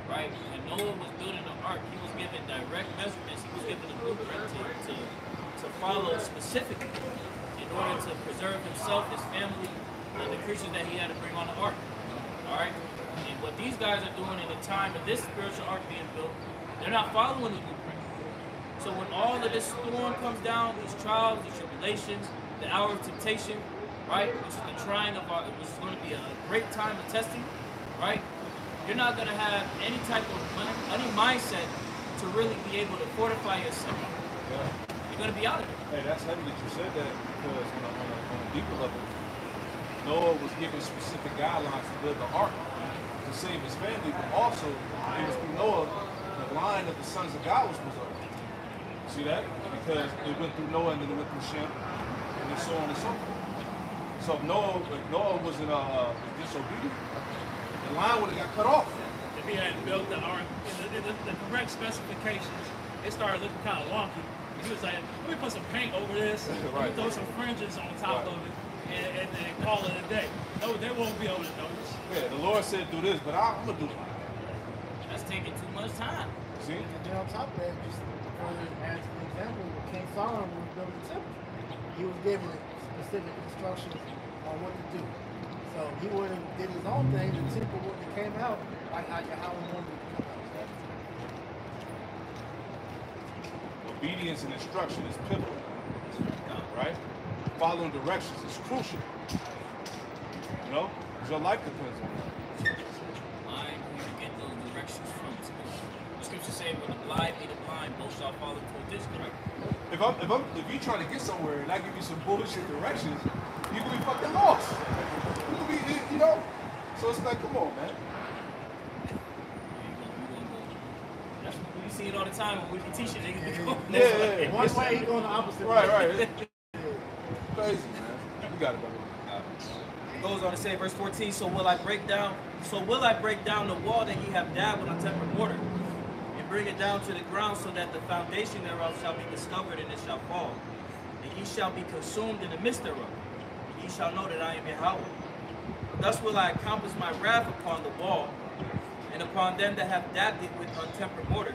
right? When Noah was building the ark, he was given direct measurements. He was given a blueprint to follow specifically in order to preserve himself, his family, and the creatures that he had to bring on the ark. All right. And what these guys are doing in the time of this spiritual ark being built, they're not following the blueprint. So when all of this storm comes down, these trials, these tribulations, the hour of temptation, right, which is the trying of our, which is going to be a great time of testing, right, you're not going to have any type of any mindset to really be able to fortify yourself. Yeah. You're going to be out of it. Hey, that's heavy that you said that, because on a deeper level, Noah was given specific guidelines to build the ark to save his family, but also it was through Noah the line of the sons of God was preserved. See that? Because it went through Noah and then it went through Shem, and then so on and so forth. So if Noah wasn't disobedient, the line would have got cut off. If he hadn't built the ark in the correct specifications, it started looking kind of wonky. He was like, let me put some paint over this, let me throw some fringes on top of it, and call it a day. No, they won't be able to notice. Yeah, the Lord said do this, but I'm going to do it. That's taking too much time. See? And then on top of that, just as an example, King Solomon was building the temple. He was given specific instructions on what to do. So he would have did his own thing, and the temple wouldn't have came out like how he wanted it to come out. Obedience and instruction is pivotal, right? Following directions is crucial. You know, 'cause your life depends on that. Blind, where you get those directions from? The scriptures say, when the blind lead the blind, both shall follow toward this, correct? If you trying to get somewhere and I give you some bullshit directions, you can be fucking lost. You can be, you know. So it's like, come on, man. That's what we see it all the time when we be teaching niggas. Yeah. One way, he going the opposite way. Right. Crazy, man. You got it, brother. Goes on to say, verse 14, so will I break down the wall that ye have dabbed with untempered mortar, and bring it down to the ground, so that the foundation thereof shall be discovered, and it shall fall. And ye shall be consumed in the midst thereof. And ye shall know that I am Yahweh. Thus will I accomplish my wrath upon the wall, and upon them that have dabbed it with untempered mortar,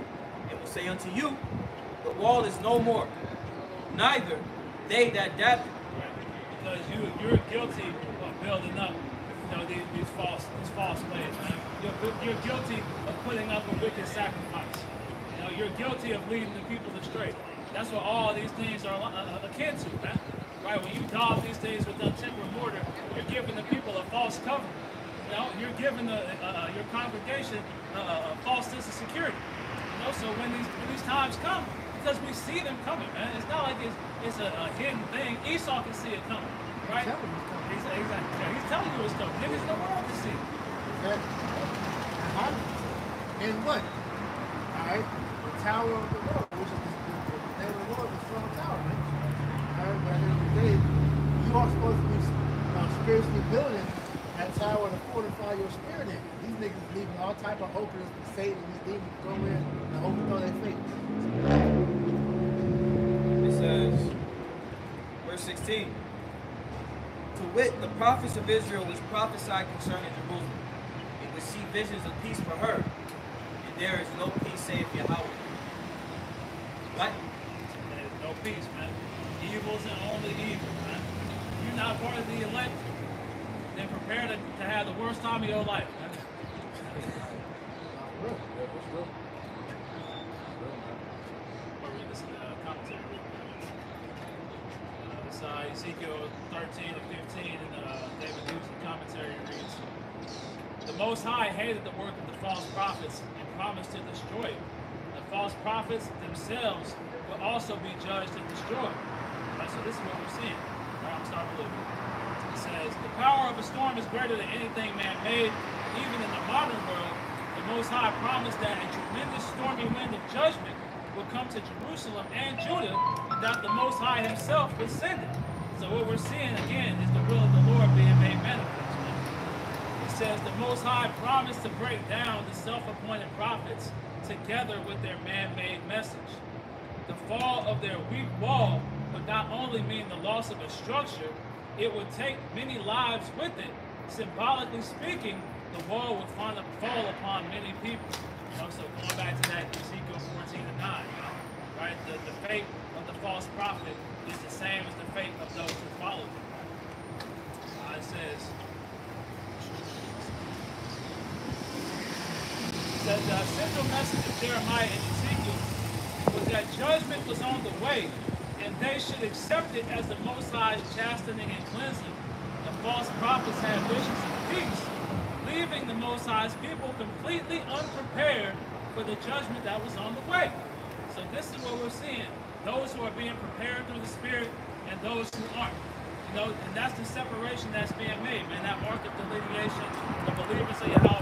and will say unto you, the wall is no more, neither they that dabbed it. Because you're guilty of building up, these false ways, man. You're guilty of putting up a wicked sacrifice. You're guilty of leading the people astray. That's what all these things are akin to, man. Right? When you daub these things with untempered mortar, you're giving the people a false cover. You're giving your congregation a false sense of security. So when these times come, because we see them coming, man. It's not like it's a hidden thing. Esau can see it coming, right? Exactly. Yeah, he's telling you it's coming. Niggas in the world can see it. And what? Alright? The Tower of the Lord, which is the name of the Lord, the strong tower, right? Alright, but at the end of the day, you are supposed to be spiritually building that tower to fortify your spirit in. These niggas leaving all type of openness to Satan and these demons to go in and overthrow their faith. It says, verse 16, to wit, the prophets of Israel which prophesied concerning Jerusalem, and would see visions of peace for her, and there is no peace, saith Yahweh. What? There's no peace, man. Evil's and only evil, man. If you're not part of the elect, then prepare to have the worst time of your life, man. Ezekiel 13 and 15, and David Hughes' commentary reads, the Most High hated the work of the false prophets and promised to destroy it. The false prophets themselves will also be judged and destroyed. Right, so this is what we're seeing. All right, I'm starting a little bit. It says, the power of a storm is greater than anything man-made. Even in the modern world, the Most High promised that a tremendous stormy wind of judgment will come to Jerusalem and Judah, and that the Most High himself would send it. So what we're seeing again is the will of the Lord being made manifest. It says the Most High promised to break down the self-appointed prophets together with their man-made message. The fall of their weak wall would not only mean the loss of a structure, it would take many lives with it. Symbolically speaking, the wall would fall upon many people. So going back to that Ezekiel 14 and 9, right? The fate of the false prophet is the same as the fate of those who follow him. It says the central message of Jeremiah and Ezekiel was that judgment was on the way, and they should accept it as the Most High's chastening and cleansing. The false prophets had visions of peace, leaving the Most High's people completely unprepared for the judgment that was on the way. So this is what we're seeing. Those who are being prepared through the Spirit and those who aren't. And that's the separation that's being made, man. That mark of delineation, the believers of Yahweh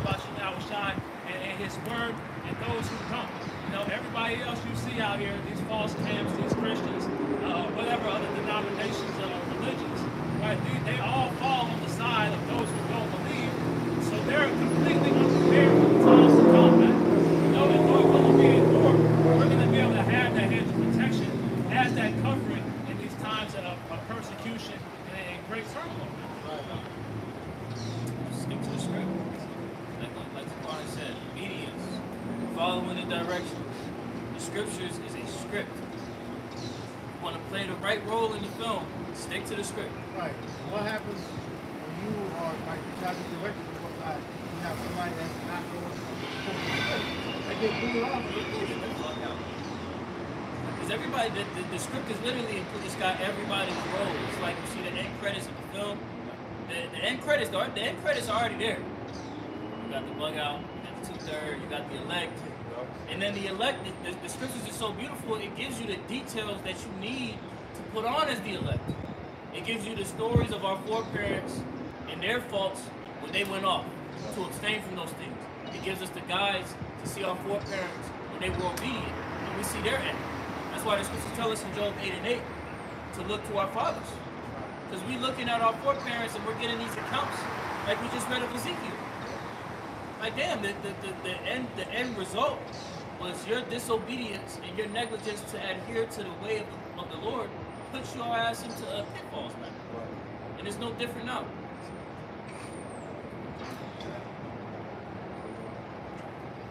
and his word, and those who don't. Everybody else you see out here, these false camps, these Christians, whatever other denominations or religions, right? They all fall on the side of those who don't believe. So they're completely unprepared for the times to come, man. And Lord willing being Lord, we're going to be able to have that hedge of protection as that covering in these times of persecution and great turmoil. Skip to the script. Like the Quran said, obedience, following the directions. The scriptures is a script. You want to play the right role in the film, stick to the script. Right. What happens when you are like trying to be directed to what God, you have somebody that's not going to they get booted off. Because everybody, the script is literally it's got everybody's role. It's like you see the end credits of the film. The end credits, the end credits are already there. You got the bug out, you got the 2/3, you got the elect. And then the elect, the scriptures are so beautiful, it gives you the details that you need to put on as the elect. It gives you the stories of our foreparents and their faults when they went off, to abstain from those things. It gives us the guides to see our foreparents when they were obedient, and we see their end. That's why the scriptures tell us in Job 8 and 8 to look to our fathers. Because we're looking at our foreparents and we're getting these accounts like we just read of Ezekiel. Like damn, the end result was your disobedience and your negligence to adhere to the way of the Lord puts your ass into pitfalls, man. And it's no different now.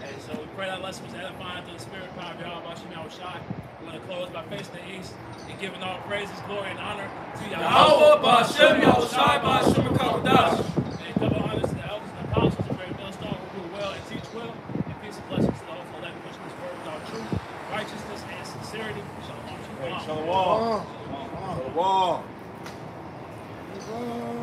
Hey, so we pray that lesson was edifying to the spirit, power of Yahweh Shem Shai. We're going to close by facing the east and giving all praises, glory, and honor to Yahweh Ba'Shem Yahushai Ba'Shem HaKadosh. And double honors to the elders and apostles, the very millstone who rule well and teach well, and peace and blessings to the whole elect, which this word without truth, righteousness, and sincerity. Shalom. Shalom. Shalom. Shalom.